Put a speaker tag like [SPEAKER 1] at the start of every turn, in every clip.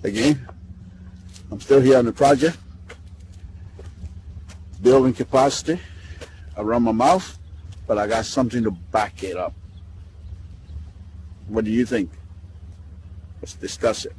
[SPEAKER 1] Again, I'm still here on the project, building capacity around my mouth, but I got something to back it up. What do you think? Let's discuss it.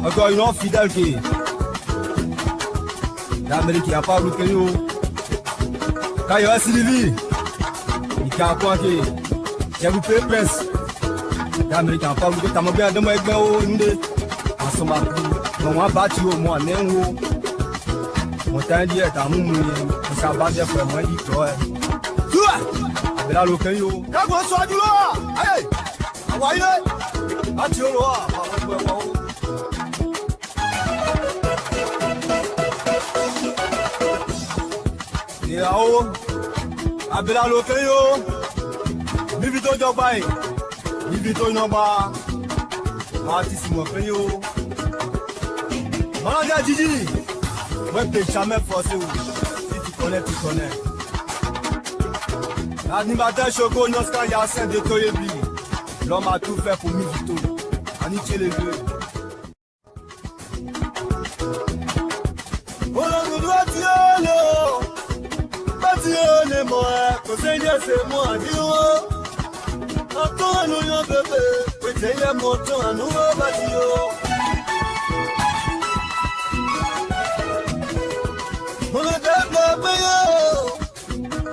[SPEAKER 2] Encore une autre fidèle qui l'Amérique n'a pas bloqué nous. Quand il y a Sylvie, il y a un point qui j'ai loupé presse. L'Amérique n'a pas bloqué. T'as bien de moi avec moi au Ndé. En ce moment, on va battre au moins néo. Mon temps dit est à mon ça va bien pour moi dit toi. Tu là local yo. Quand on soit du loin. Allez. Envoyez. Battu au loin. Yao, abela lokeyo, bibito jobai, bibito noba, artiste mo peyo. Manager Gigi, ouais t'es jamais forcé ou si tu connais tu connais. L'animateur Choco Noska Yassin de Toyebi, l'homme a tout fait pour Mivito, Aniché les deux. C'est moi, Dieu. Attends, nous, yon bébé. Oui, c'est le moton à nous, Badio. On a développé,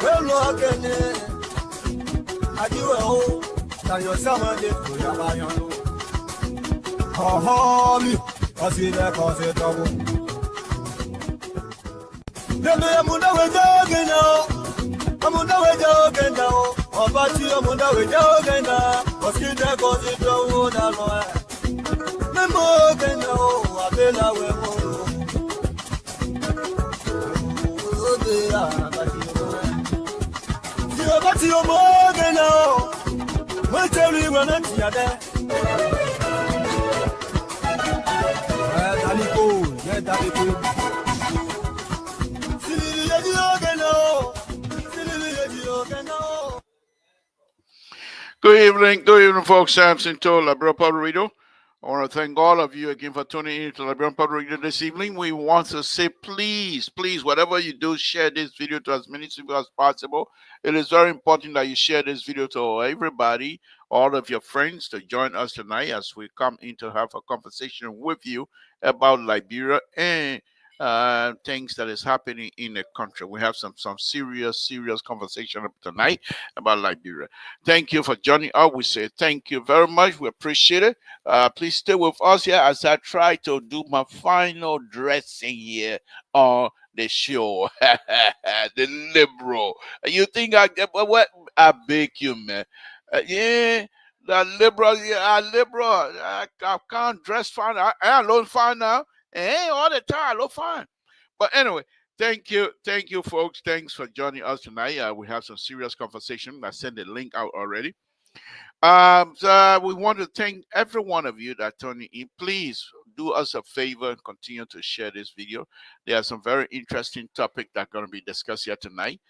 [SPEAKER 2] well, look at it. Adieu, oh, dans your summer, you are my own. Oh, me, I see that cause it's trouble. The man, we're talking now. Amunda we joge now, obati amunda we joge now. Oskite kozi do na lo. Memo ge now, abela we mo. Ode abati mo. Si obati mo ge now, we tell you when it's yade. Daliko, yeah daliko. Si yedi oge now.
[SPEAKER 1] Good evening, folks. Samson Tola, Bro Puerto Rico. I want to thank all of you again for tuning in to Liberian Public Radio this evening. We want to say, please, whatever you do, share this video to as many people as possible. It is very important that you share this video to everybody, all of your friends, to join us tonight as we come in to have a conversation with you about Liberia and things that is happening in the country. We have some serious conversation tonight about Liberia. Thank you for joining us. We say thank you very much. We appreciate it. Please stay with us here as I try to do my final dressing here on the show. The liberal. You think I get what? I beg you, man. Yeah. The liberal, I can't dress fine. I look fine now. Hey, all the time, I look fine. But anyway, thank you, folks. Thanks for joining us tonight. We have some serious conversation. I sent the link out already. So we want to thank every one of you that tuned in. Please do us a favor and continue to share this video. There are some very interesting topics that are going to be discussed here tonight.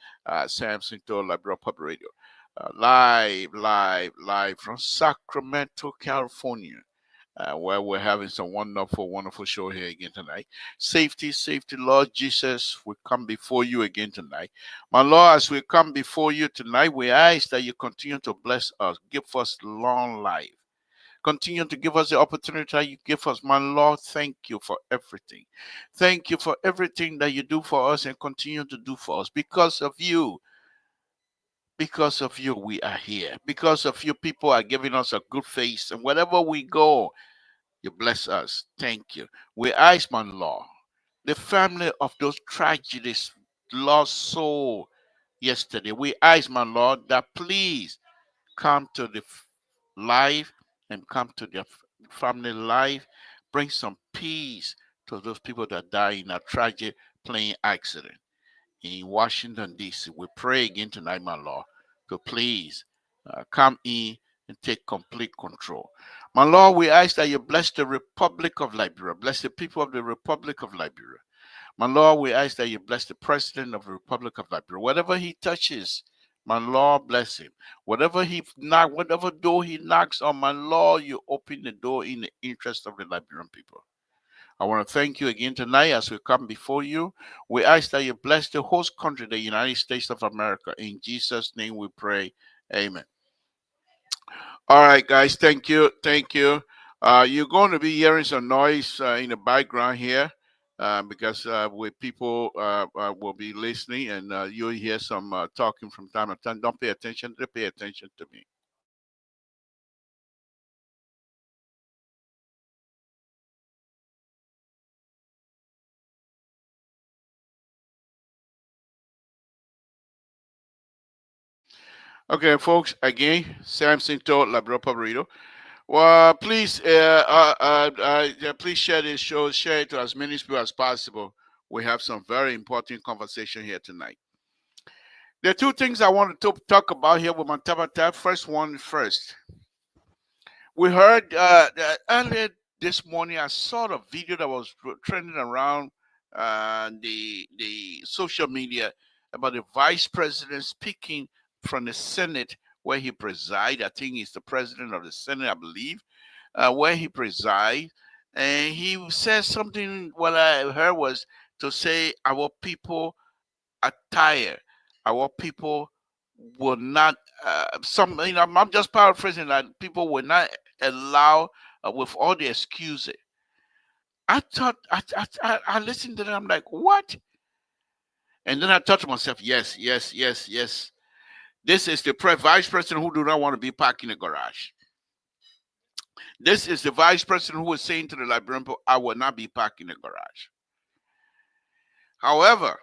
[SPEAKER 1] Samson to Liberal Public Radio. Live from Sacramento, California. Where we're having some wonderful show here again tonight. Safety, Lord Jesus, we come before you again tonight. My Lord, as we come before you tonight, we ask that you continue to bless us, give us long life. Continue to give us the opportunity that you give us. My Lord, thank you for everything. Thank you for everything that you do for us and continue to do for us. Because of you, we are here. Because of you, people are giving us a good face. And wherever we go, you bless us. Thank you. We ask, my Lord, the family of those tragedies lost soul yesterday. We ask, my Lord, that please come to the life and come to their family life. Bring some peace to those people that died in a tragic plane accident in Washington, D.C. We pray again tonight, my Lord, to please come in and take complete control. My Lord, we ask that you bless the Republic of Liberia, bless the people of the Republic of Liberia. My Lord, we ask that you bless the President of the Republic of Liberia. Whatever he touches, my Lord, bless him. Whatever door he knocks on, my Lord, you open the door in the interest of the Liberian people. I want to thank you again tonight as we come before you. We ask that you bless the host country, the United States of America. In Jesus' name we pray. Amen. All right, guys. Thank you. You're going to be hearing some noise in the background here because people will be listening and you'll hear some talking from time to time. Don't pay attention. Pay attention to me. Okay, folks, again, Samson told Labrador Pabrito. Well, please, please share this show. Share it to as many people as possible. We have some very important conversation here tonight. There are two things I want to talk about here with my tab. First one first. We heard earlier this morning. I saw the video that was trending around the social media about the vice president speaking from the Senate where he presides. I think he's the president of the Senate, I believe, where he presides. And he says something, what I heard was to say our people are tired. Our people will not, I'm just paraphrasing that people will not allow with all the excuses. I thought, I listened to them, I'm like, what? And then I thought to myself, yes. This is the vice president who do not want to be parked in the garage. This is the vice president who is saying to the Liberian people, I will not be parked in the garage. However,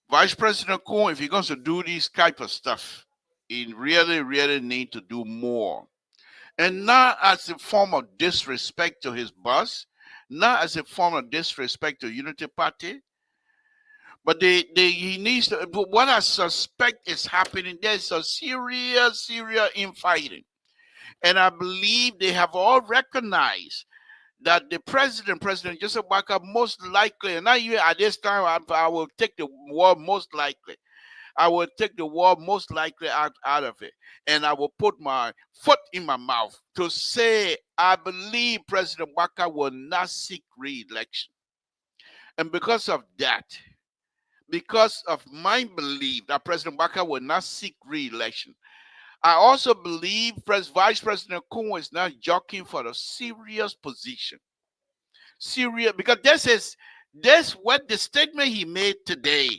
[SPEAKER 1] Vice President Kuhn, if he going to do this type of stuff, he really need to do more. And not as a form of disrespect to his boss, not as a form of disrespect to Unity Party, but he needs to, what I suspect is happening, there's a serious infighting. And I believe they have all recognized that the President Joseph Baka, most likely, and not even at this time, I will take the word most likely. I will take the word most likely out of it, and I will put my foot in my mouth to say I believe President Waka will not seek re-election. And because of that, because of my belief that President Waka will not seek re-election, I also believe Vice President Kuhn is not jockeying for a serious position. Serious, because this what the statement he made today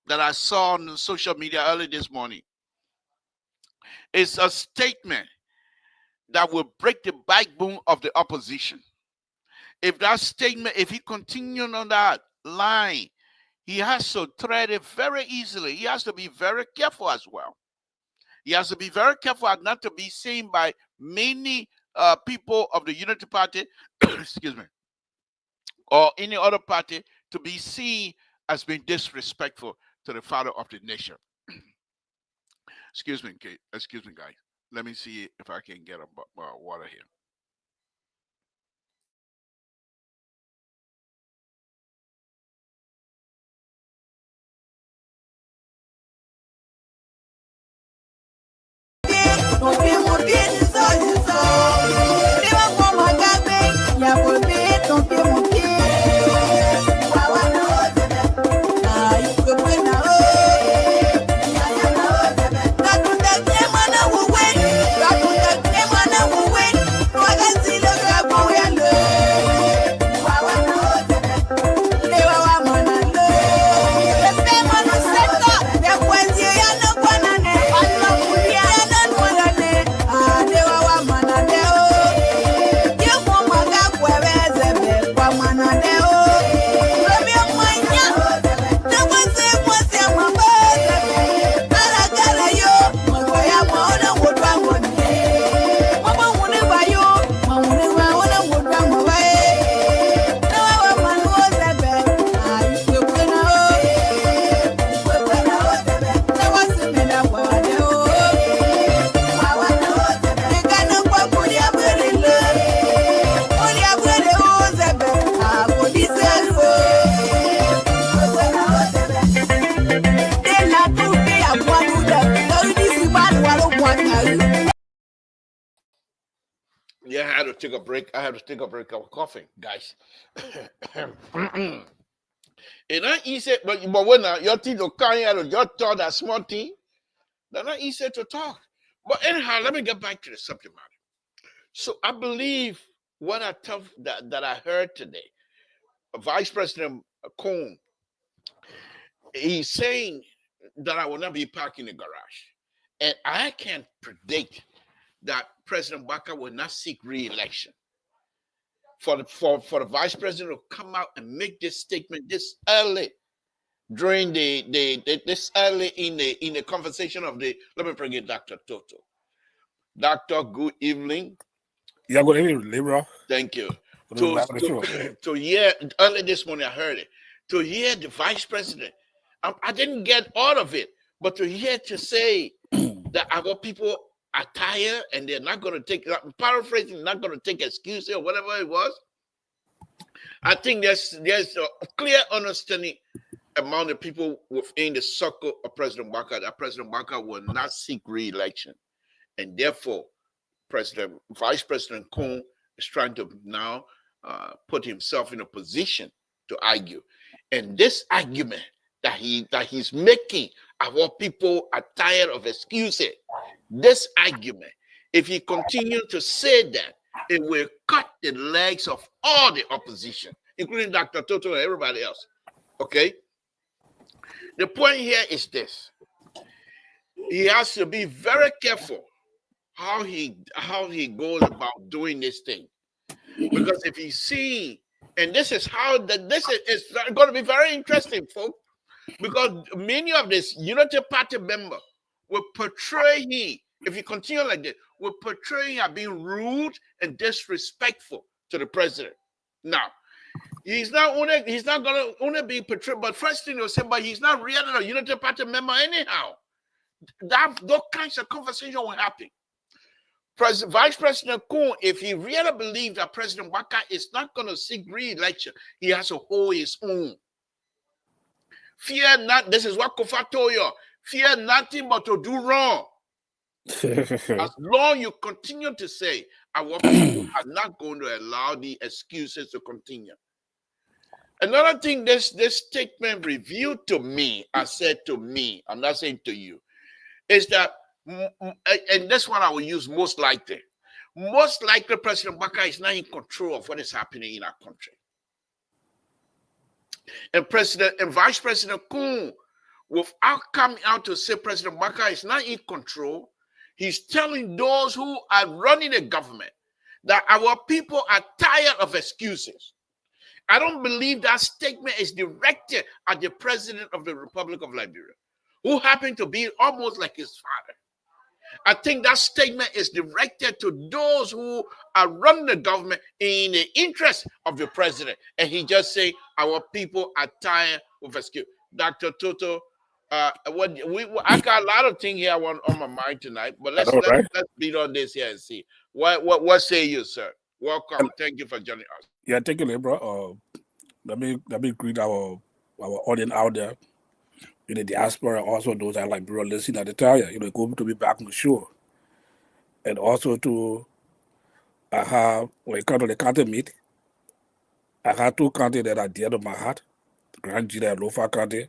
[SPEAKER 1] that I saw on social media early this morning is a statement that will break the backbone of the opposition. If that statement, if he continues on that line, he has to tread it very easily. He has to be very careful as well. He has to be very careful not to be seen by many people of the Unity Party, excuse me, or any other party to be seen as being disrespectful to the father of the nation. Excuse me, guys. Let me see if I can get a water here. Yeah, I had to take a break. I had to take a break. I was coughing, guys. And not easy, but when your teeth are carrying out your thought that small thing, they're not easy to talk. But anyhow, let me get back to the subject matter. So I believe what that I heard today, Vice President Cohn, he's saying that I will not be parking in the garage. And I can predict that President Waka will not seek re-election. For the vice president to come out and make this statement this early during this early in the conversation of the, let me bring in Dr. Toto. Doctor, good evening.
[SPEAKER 3] Yeah, good evening, Libra.
[SPEAKER 1] Thank you. To hear early this morning, I heard it. To hear the vice president, I didn't get all of it, but to hear to say that our people are tired and they're not going to take, paraphrasing, not going to take excuses or whatever it was. I think there's a clear understanding among the people within the circle of President Waka that President Waka will not seek re-election, and therefore Vice President Kuhn is trying to now put himself in a position to argue, and this argument that he's making, our people are tired of excuses. This argument, if he continues to say that, it will cut the legs of all the opposition, including Dr. Toto and everybody else. Okay? The point here is this. He has to be very careful how he goes about doing this thing. Because if he's seeing, and this is going to be very interesting, folks, because many of this Unity Party members will portray him, if you continue like this, will portray him as being rude and disrespectful to the president. Now, he's not going to only be portrayed, but first thing they'll say, but he's not really a Unity Party member anyhow. Those kinds of conversation will happen. Vice President Kuhn, if he really believes that President Waka is not going to seek re-election, he has to hold his own. Fear not, this is what Kofa told you. fear nothing but to do wrong. As long you continue to say, our people are not going to allow the excuses to continue. Another thing this statement revealed to me, I said to me, I'm not saying to you, is that, and this one I will use most likely. Most likely, President Baka is not in control of what is happening in our country. And President and Vice President Kun, without coming out to say President Baka is not in control, he's telling those who are running the government that our people are tired of excuses. I don't believe that statement is directed at the President of the Republic of Liberia, who happened to be almost like his father. I think that statement is directed to those who are running the government in the interest of the president. And he just say, our people are tired of excuse. Dr. Toto, I got a lot of things here on my mind tonight, but let's beat on this here and see. What say you, sir? Welcome. Thank you for joining us.
[SPEAKER 3] Yeah, thank you, Libra. Let me greet our audience out there in the diaspora, also those that like Liberia listening at the time. Good to be back on the show. And also to when it comes to the county meet, I have two counties that are dear to my heart, Grand Gila and Lofa County.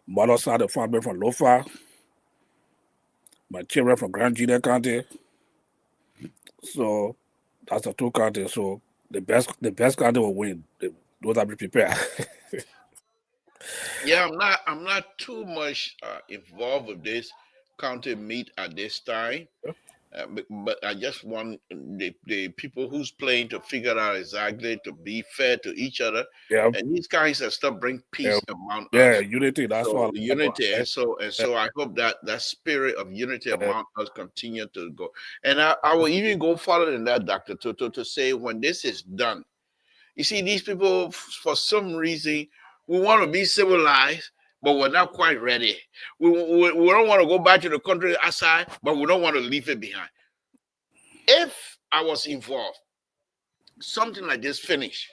[SPEAKER 3] Mother side of family from Lofa, my children from Grand Gila County. So that's the two counties. So the best county will win. Those that be prepared.
[SPEAKER 1] Yeah, I'm not too much involved with this county meet at this time. But I just want the people who's playing to figure out exactly to be fair to each other.
[SPEAKER 3] Yeah.
[SPEAKER 1] And these guys are still bring peace among us.
[SPEAKER 3] Yeah, unity. That's
[SPEAKER 1] so
[SPEAKER 3] what
[SPEAKER 1] unity. And so I hope that spirit of unity among us continue to go. And I will even go further than that, Dr. Toto, to say when this is done, you see, these people, for some reason, we want to be civilized, but we're not quite ready. We don't want to go back to the country outside, but we don't want to leave it behind. If I was involved, something like this finish,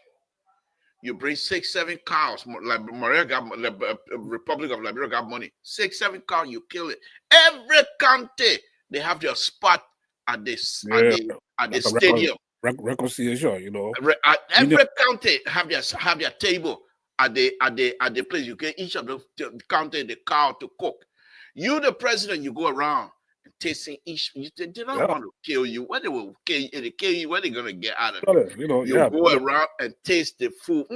[SPEAKER 1] you bring 6, 7 cows, like Maria got, Republic of Liberia got money, 6, 7 cows, you kill it. Every county, they have their spot at the stadium.
[SPEAKER 3] Reconciliation,
[SPEAKER 1] Every county have their table at the place. You get each of the county the cow to cook. You, the president, you go around and tasting each. They don't want to kill you. When they will kill you, what are they gonna get out of it? You go around and taste the food.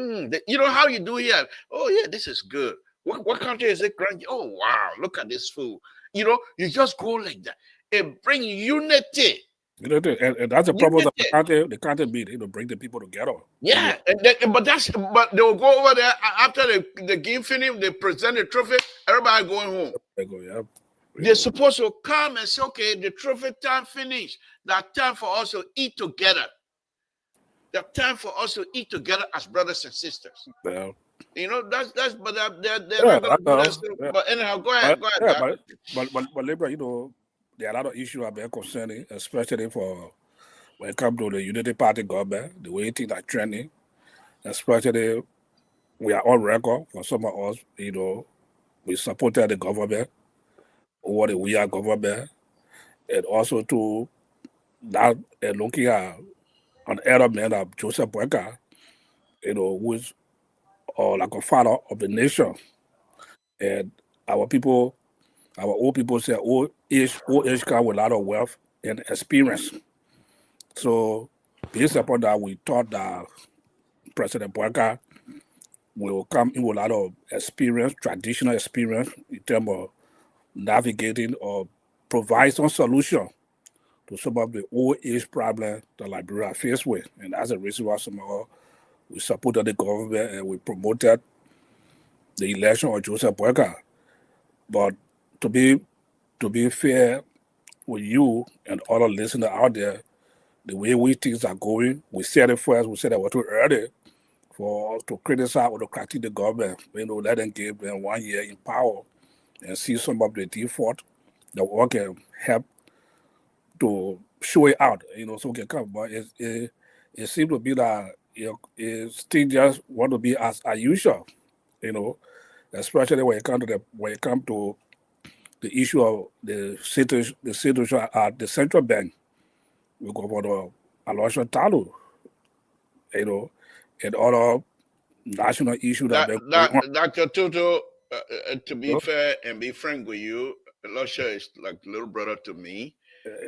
[SPEAKER 1] You know how you do here. Oh yeah, this is good. What country is it? Oh wow, look at this food. You just go like that. It brings unity.
[SPEAKER 3] And that's the problem of the county meet, bring the people together.
[SPEAKER 1] Yeah, but they'll go over there after the game finish, they present the trophy, everybody going home. They're supposed to come and say, okay, the trophy time finished. That time for us to eat together. That time for us to eat together as brothers and sisters.
[SPEAKER 3] Yeah.
[SPEAKER 1] That's but they're but anyhow, go ahead.
[SPEAKER 3] But Libra, there are a lot of issues are very concerning, especially for when it comes to the Unity Party government, the way things are trending, especially we are on record for some of us, we supported the government or the we are government, and also to that looking at an elder man of Joseph Boyka, who is like a father of the nation, and our old people say old age come with a lot of wealth and experience. So based upon that, we thought that President Boyka will come in with a lot of experience, traditional experience in terms of navigating or provide some solution to some of the old age problems that Liberia faced with. And that's the reason why somehow we supported the government and we promoted the election of Joseph Boyka. But to be fair with you and other listeners out there, the way we things are going, we said it first, we said it was too early for us to criticize or to critique the government. Let them give them 1 year in power and see some of the default that we can help to show it out, so we can come. But it seems to be that it still just want to be as usual, especially when it comes to the issue of the situation at the central bank. We go for the Alosha Talu, and other national issues that have been going on.
[SPEAKER 1] Dr. Tutu, to be
[SPEAKER 3] So,
[SPEAKER 1] fair and be frank with you, Lusha is like little brother to me,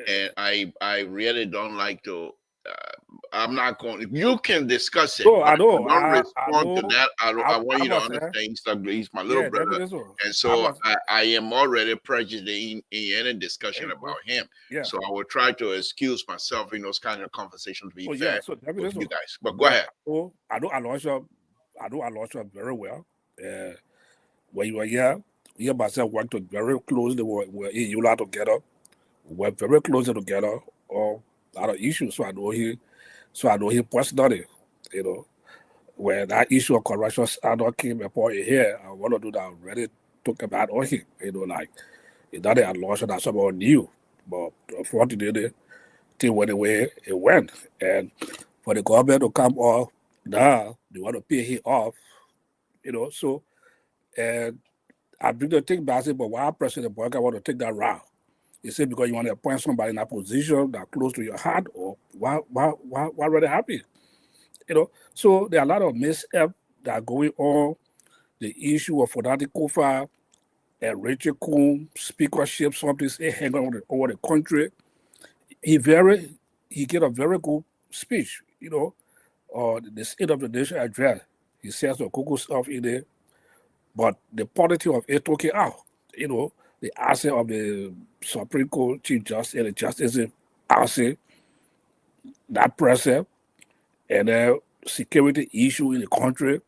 [SPEAKER 1] and I really don't like to. I'm not going. You can discuss it,
[SPEAKER 3] so
[SPEAKER 1] but
[SPEAKER 3] I
[SPEAKER 1] if you
[SPEAKER 3] know,
[SPEAKER 1] don't
[SPEAKER 3] I
[SPEAKER 1] respond to
[SPEAKER 3] know,
[SPEAKER 1] that, I want
[SPEAKER 3] I
[SPEAKER 1] you to
[SPEAKER 3] must say,
[SPEAKER 1] understand he's my little
[SPEAKER 3] yeah,
[SPEAKER 1] brother,
[SPEAKER 3] definitely so.
[SPEAKER 1] and
[SPEAKER 3] I
[SPEAKER 1] so
[SPEAKER 3] must,
[SPEAKER 1] I am already prejudiced in any
[SPEAKER 3] there
[SPEAKER 1] discussion
[SPEAKER 3] you go.
[SPEAKER 1] about him.
[SPEAKER 3] Yeah.
[SPEAKER 1] So I will try to excuse myself in those kind of conversations to be
[SPEAKER 3] Oh yeah,
[SPEAKER 1] fair
[SPEAKER 3] so definitely
[SPEAKER 1] with you
[SPEAKER 3] so.
[SPEAKER 1] guys. But go
[SPEAKER 3] Yeah,
[SPEAKER 1] ahead.
[SPEAKER 3] I know Alosha very well. When you were here, you myself worked very closely with you lot together. We worked very closely together on a lot of issues. So I know he personally, you know. When that issue of corruption scandal came upon here, I want to do that already talk about on him. Like it's not a loss that someone knew. But unfortunately, thing went the way it went. And for the government to come off now, they want to pay him off, So and I bring the thing back, I say, but why President Boyka want to take that route? He said because you want to appoint somebody in a position that close to your heart, or why really happy? So there are a lot of missteps that are going on. The issue of Fodati Kofa and Richard Coon speakership, something hanging over the country. He gave a very good speech, or the State of the Nation address. He says the Coco stuff in there, but the politics of it took it out. The asset of the Supreme Court Chief Justice and the Justice asset, that person, and the security issue in the country,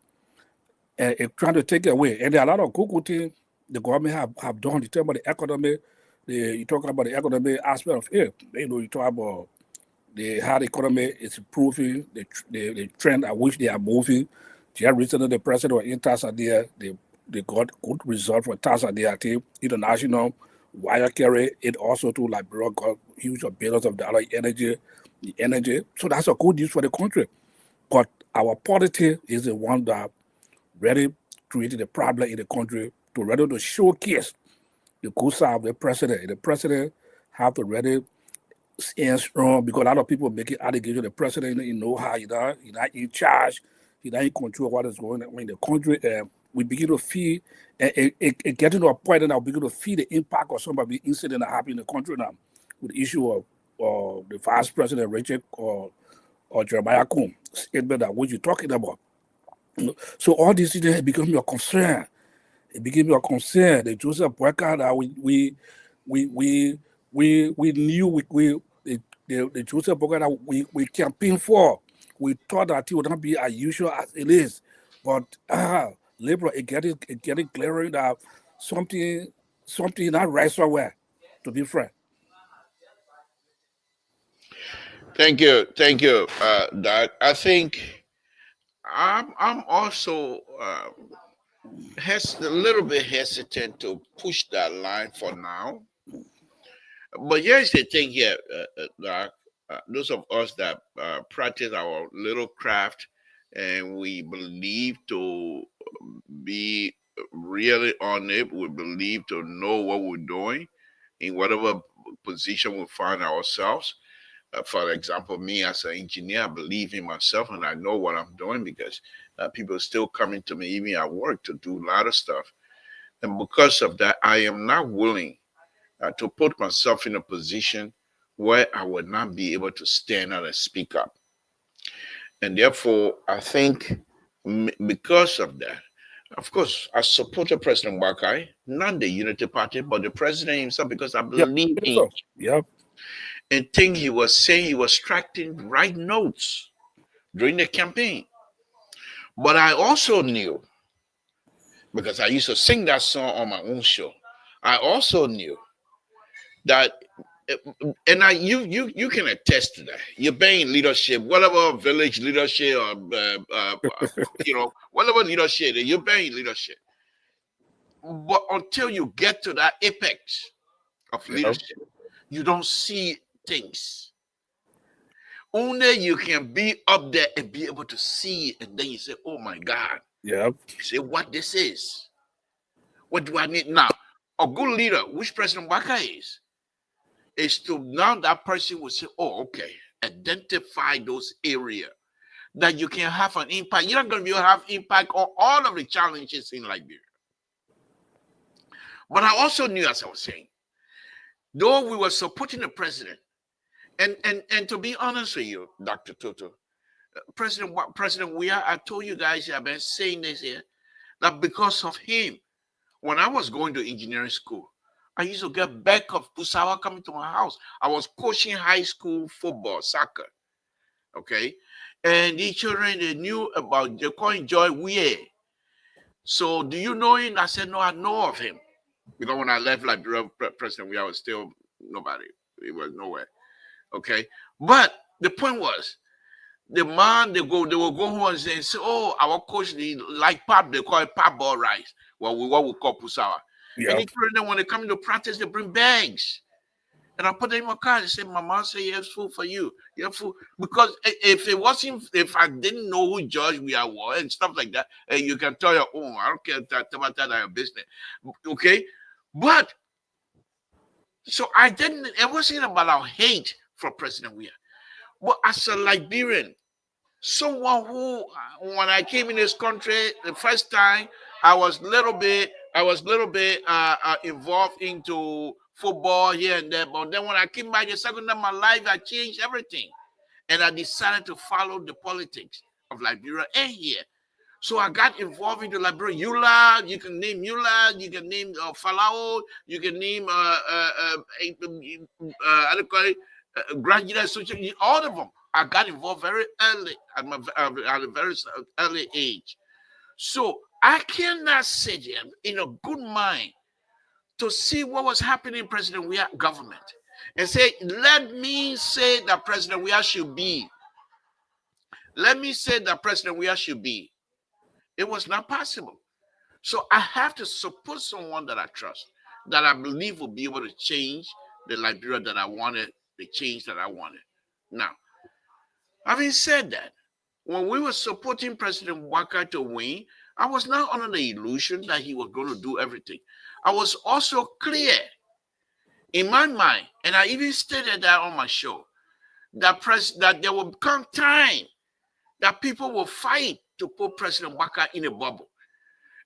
[SPEAKER 3] and it trying to take it away. And there are a lot of good things the government have done. You talk about the economy, you talk about the economy aspect of it. You talk about how the economy is improving, the trend at which they are moving. Just recently, the president was in Tanzania. They got good result for Tanzania. I think international wire carry it also to Liberia got huge billions of dollars energy. So that's a good news for the country. But our politics is the one that really created a problem in the country to ready to showcase the good side of the president. And the president have to really stand strong because a lot of people making allegations the president you know how he's not in charge, he's not in control of what is going on in the country. And we begin to feel it getting to a point that we begin to feel the impact of some of the incident that happened in the country now with the issue of the vice president Richard or Jeremiah Combs statement that what you're talking about. So all these things become your concern. It became your concern. The Joseph Boyka that we knew the Joseph Boyka that we campaigned for. We thought that it would not be as usual as it is, but Libra it getting glaring that something not right somewhere. To be frank,
[SPEAKER 1] Thank you, Doc. I think I'm also a little bit hesitant to push that line for now. But here's the thing here, Doc. Those of us that practice our little craft and we believe to be really on it, we believe to know what we're doing in whatever position we find ourselves. For example, me as an engineer, I believe in myself and I know what I'm doing because people are still coming to me, even at work, to do a lot of stuff. And because of that, I am not willing to put myself in a position where I would not be able to stand out and speak up. And therefore, I think because of that, of course, I supported President Wakai, not the Unity Party, but the president himself, because I
[SPEAKER 3] yeah,
[SPEAKER 1] believe in
[SPEAKER 3] so yeah,
[SPEAKER 1] and think he was saying he was striking right notes during the campaign. But I also knew, because I used to sing that song on my own show, I also knew that and you can attest to that. You're being leadership, whatever village leadership or whatever leadership, you're being leadership. But until you get to that apex of
[SPEAKER 3] yeah,
[SPEAKER 1] leadership, you don't see things. Only you can be up there and be able to see it, and then you say, "Oh my God!"
[SPEAKER 3] yeah,
[SPEAKER 1] You say, "What this is?" What do I need now? A good leader, which President Waka is to now that person will say, oh, okay, identify those areas that you can have an impact. You're not going to be able to have impact on all of the challenges in Liberia. But I also knew, as I was saying, though we were supporting the president, and to be honest with you, Dr. Toto, President Weah, I told you guys, I've been saying this here, that because of him, when I was going to engineering school, I used to get back of Pusawa coming to my house. I was coaching high school football, soccer. Okay. And the children, they knew about, they call him Joy Weah. So do you know him? I said, no, I know of him. Because when I left Liberia, President Weah was still nobody. He was nowhere. Okay. But the point was, the man, they will go home and say, oh, our coach, they like pop, they call it pop ball rice. Well, what we call Pusawa.
[SPEAKER 3] Yep.
[SPEAKER 1] And each them, when they come into practice, they bring bags. And I put them in my car. They say, my mom say, here's food for you. You have food. Because if I didn't know who George we are and stuff like that, you can tell your own. I don't care about that your business. Okay? But, so it wasn't about our hate for President Weah. But as a Liberian, someone who, when I came in this country the first time, I was a little bit involved into football here and there. But then when I came back the second time, my life, I changed everything, and I decided to follow the politics of Liberia and here. So I got involved into Liberia. Eula, you can name Eula, you can name Falao, you can name graduate, all of them. I got involved very early at a very early age. So I cannot sit here in a good mind to see what was happening in President Weah government and say, let me say that President Weah should be. Let me say that President Weah should be. It was not possible. So I have to support someone that I trust, that I believe will be able to change the Liberia that I wanted, the change that I wanted. Now, having said that, when we were supporting President Waka to win, I was not under the illusion that he was going to do everything. I was also clear in my mind, and I even stated that on my show, that there will come time that people will fight to put President Waka in a bubble.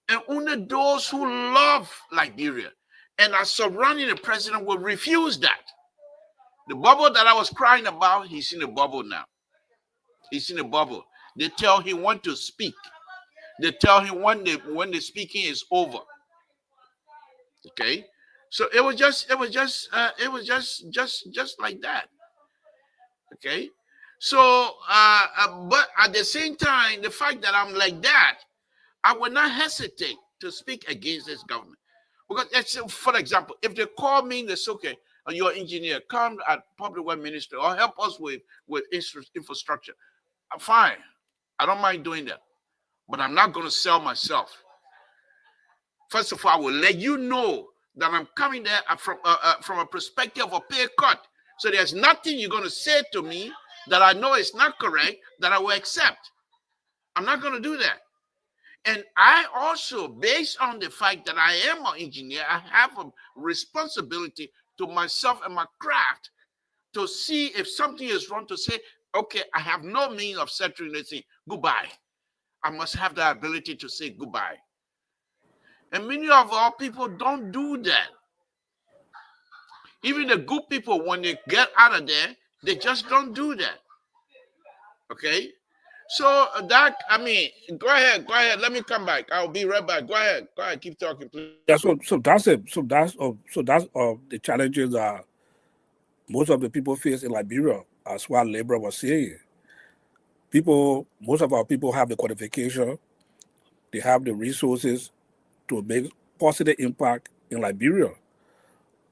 [SPEAKER 1] And only those who love Liberia and are surrounding the president will refuse that. The bubble that I was crying about, he's in a bubble now. He's in a bubble. They tell him when to speak. They tell him when the speaking is over. Okay, so it was just like that. Okay, so but at the same time, the fact that I'm like that, I will not hesitate to speak against this government. Because, for example, if they call me, they say, okay, you're an engineer, come at public works ministry or help us with infrastructure. Fine, I don't mind doing that, but I'm not going to sell myself. First of all, I will let you know that I'm coming there from a perspective of a pay cut. So there's nothing you're going to say to me that I know is not correct that I will accept. I'm not going to do that. And I also, based on the fact that I am an engineer, I have a responsibility to myself and my craft to see if something is wrong, to say, okay, I have no means of settling this thing. Goodbye. I must have the ability to say goodbye. And many of our people don't do that. Even the good people, when they get out of there, they just don't do that. Okay? So that, I mean, go ahead. Let me come back. I'll be right back. Go ahead. Keep talking, please.
[SPEAKER 3] Yeah, so that's it. So that's the challenges that most of the people face in Liberia, as what Labor was saying. Most of our people have the qualification, they have the resources to make positive impact in Liberia.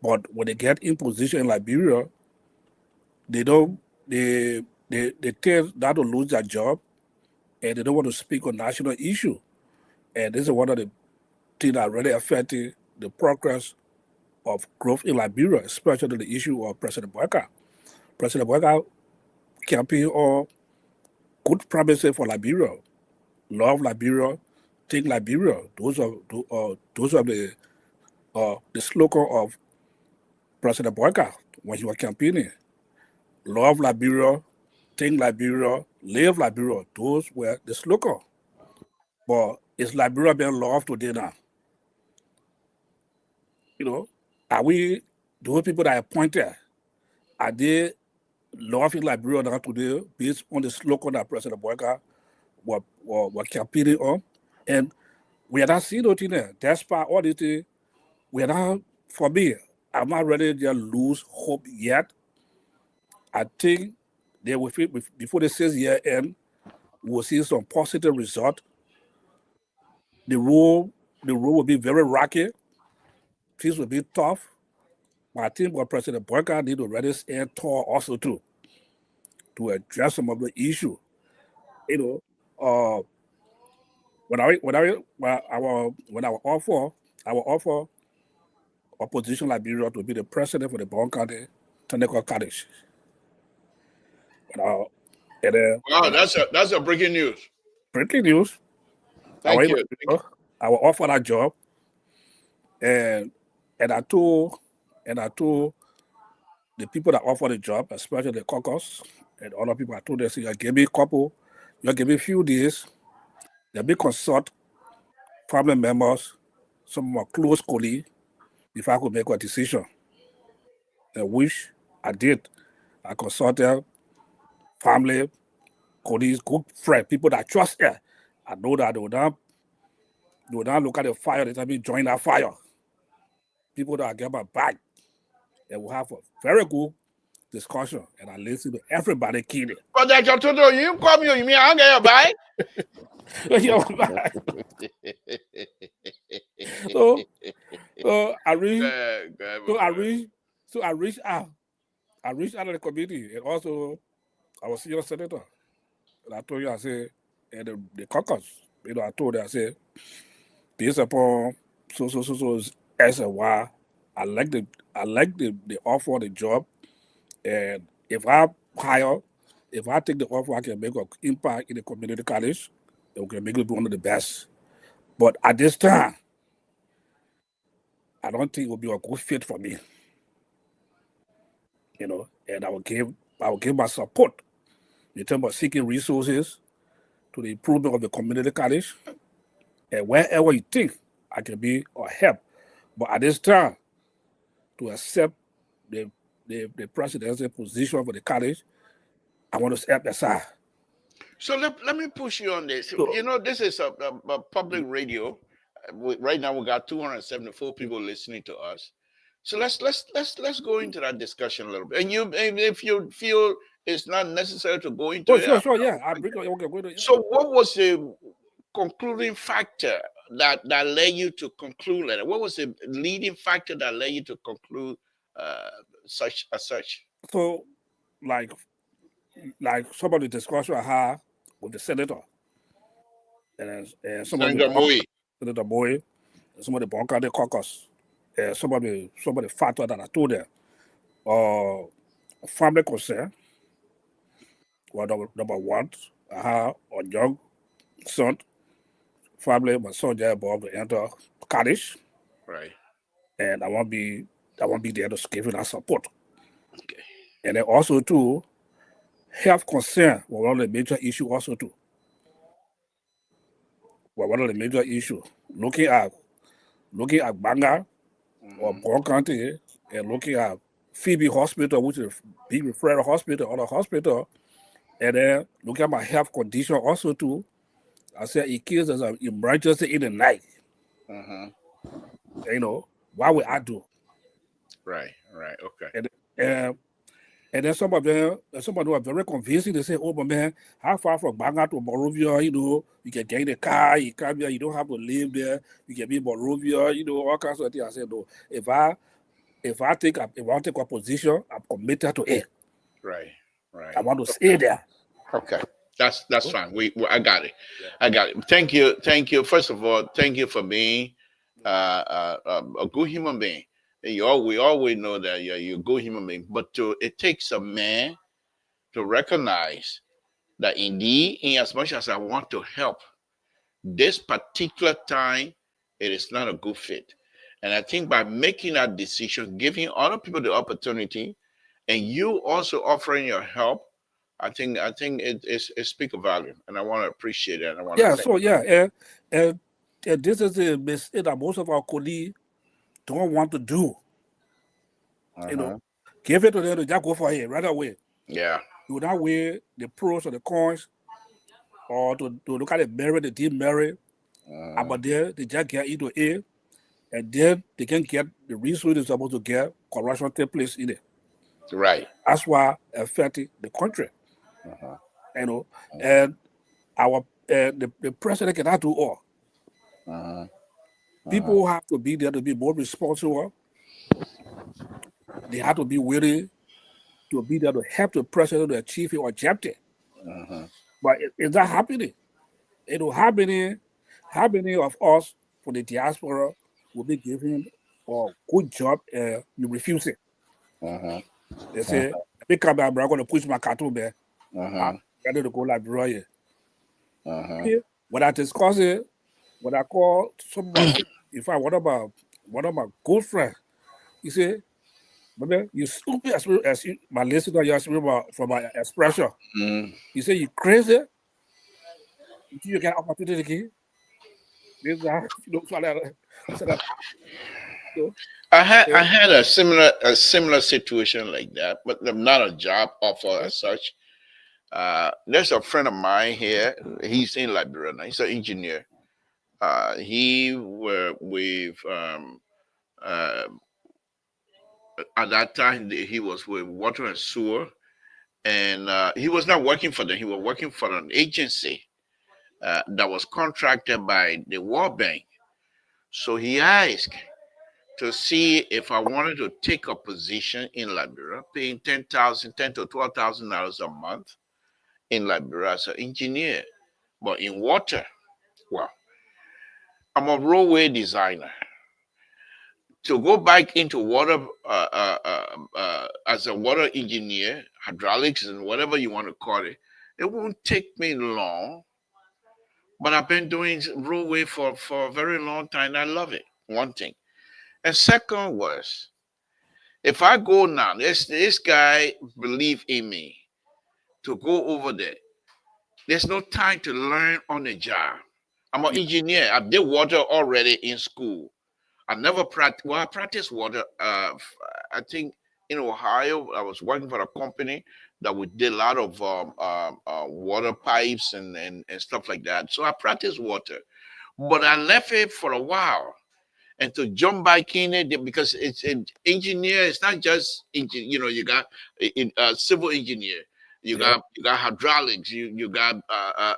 [SPEAKER 3] But when they get in position in Liberia, they tend not to lose their job, and they don't want to speak on national issue. And this is one of the things that really affecting the progress of growth in Liberia, especially the issue of President Waka. President Waka campaign on good promises for Liberia, love Liberia, take Liberia. Those are the slogan of President Boyka when he was campaigning. Love Liberia, think Liberia, live Liberia. Those were the slogan. But is Liberia being loved today now? Are we, those people that are appointed, are they loving Liberia now today based on the slogan that President Boyka was campaigning on? And we are not seeing nothing there. Despite all this, we are not, for me, I'm not ready to lose hope yet. I think they will feel before the 6-year end, we'll see some positive result. The road will be very rocky. Things will be tough. But I think what President Boyka need to ready and tall also too to address some of the issue. When I offer opposition Liberia to be the president for the Bon County Technical College.
[SPEAKER 1] Wow, that's a breaking news.
[SPEAKER 3] Breaking news.
[SPEAKER 1] Thank you.
[SPEAKER 3] I will offer that job, and I told the people that offer the job, especially the caucus and other people, I told them, you give me a few days, let me consult family members, some of my close colleagues, if I could make a decision. And which I did. I consulted family, colleagues, good friends, people that trust her. I know that they would not look at the fire, they tell me join that fire. People that get my back. And we'll have a very good discussion. And I listen to everybody keenly.
[SPEAKER 1] But that you told you come here, you mean I get your back?
[SPEAKER 3] So I reached out. I reached out to the committee, and also I was senior senator. And I told you, I said, and the caucus, I told them, I said, based upon so as and why I like the offer, the job, and if I take the offer, I can make an impact in the community college. It can make it one of the best. But at this time, I don't think it will be a good fit for me. And I will give my support in terms of seeking resources to the improvement of the community college, and wherever you think I can be or help. But at this time, to accept the presidential position for the college, I want to step aside.
[SPEAKER 1] So let me push you on this. This is a public radio. Right now we got 274 people listening to us. So let's go into that discussion a little bit. And if you feel it's not necessary to go into it.
[SPEAKER 3] Sure, yeah. Okay.
[SPEAKER 1] So what was the concluding factor that led you to conclude that? What was the leading factor that led you to conclude such?
[SPEAKER 3] So, like some of the discussion I had with the senator and some
[SPEAKER 1] Senator
[SPEAKER 3] Boy, and some of the Bon County caucus, and some of the factors that I told them, family concern. Well, number one, I have a young son, family, my son there about to enter college,
[SPEAKER 1] right?
[SPEAKER 3] And I want to be there to give that support.
[SPEAKER 1] Okay.
[SPEAKER 3] And then also too, health concern was one of the major issues also too. Looking at Banga or Bon County, and looking at Phoebe Hospital, which is a big referral hospital, other hospital, and then look at my health condition also too. I said, in case there's an emergency in the night, what will I do?
[SPEAKER 1] Right, okay.
[SPEAKER 3] And then some of them are very convincing. They say, "Oh, but man, how far from Banga to Monrovia? You can get in the car. You come here. You don't have to live there. You can be in Monrovia. All kinds of things." I said, "No. If I take a position, I'm committed to it.
[SPEAKER 1] Right.
[SPEAKER 3] I want to stay there."
[SPEAKER 1] Okay, that's fine. I got it. Yeah. I got it. Thank you. First of all, thank you for being a good human being. We always know that you're a good human being, but it takes a man to recognize that indeed, in as much as I want to help, This particular time, it is not a good fit. And I think by making that decision, giving other people the opportunity, and you also offering your help, I think it speaks of value, and I want to appreciate it. And I want to
[SPEAKER 3] Yeah,
[SPEAKER 1] thank
[SPEAKER 3] so
[SPEAKER 1] you.
[SPEAKER 3] yeah, and this is the mistake that most of our colleagues don't want to do. You know,
[SPEAKER 1] Uh-huh.
[SPEAKER 3] give it to them to just go for it right away.
[SPEAKER 1] Yeah.
[SPEAKER 3] Do not weigh the pros or the cons or to look at the merit, the demerit.
[SPEAKER 1] Uh,
[SPEAKER 3] But there they just get into it, and then they can get the resources they're supposed to get. Corruption take place in it.
[SPEAKER 1] right.
[SPEAKER 3] That's why affecting the country.
[SPEAKER 1] Uh-huh.
[SPEAKER 3] You know, and our the president cannot do all.
[SPEAKER 1] Uh-huh. Uh-huh.
[SPEAKER 3] People have to be there to be more responsible. They have to be willing to be there to help the president to achieve his objective.
[SPEAKER 1] Uh-huh.
[SPEAKER 3] But it's not happening. It will happening. How many of us for the diaspora will be given a good job and you refuse it?
[SPEAKER 1] Uh-huh.
[SPEAKER 3] They say, "If you come back, I'm going to push my cartoon there. I'm
[SPEAKER 1] Uh-huh.
[SPEAKER 3] ready to go like Roy."
[SPEAKER 1] Uh-huh.
[SPEAKER 3] When I discuss it, when I call some of my friends, in fact, one of my good friends, he said, "Baby, you stupid as you, my listener, you asked me about for my expression."
[SPEAKER 1] Mm.
[SPEAKER 3] He said, "You crazy? Until you get opportunity again." This guy, so I said, "No."
[SPEAKER 1] I had a similar situation like that, but not a job offer as such. There's a friend of mine here. He's in Liberia now. He's an engineer. He were with uh, at that time he was with water and sewer, and he was not working for them. He was working for an agency that was contracted by the World Bank. So he asked to see if I wanted to take a position in Liberia, paying ten to $12,000 a month in Liberia as an engineer, but in water. Well, I'm a roadway designer. To go back into water as a water engineer, hydraulics and whatever you want to call it, it won't take me long. But I've been doing roadway for a very long time. I love it. One thing. And second was, if I go now, this guy believe in me to go over there. There's no time to learn on the job. I'm an
[SPEAKER 3] Yeah,
[SPEAKER 1] engineer. I did water already in school. I never practice. Well, I practiced water. I think in Ohio, I was working for a company that we did a lot of water pipes and stuff like that. So I practiced water, but I left it for a while and to jump back in it because it's an engineer. It's not just you got civil engineer.
[SPEAKER 3] yeah,
[SPEAKER 1] You got hydraulics. You got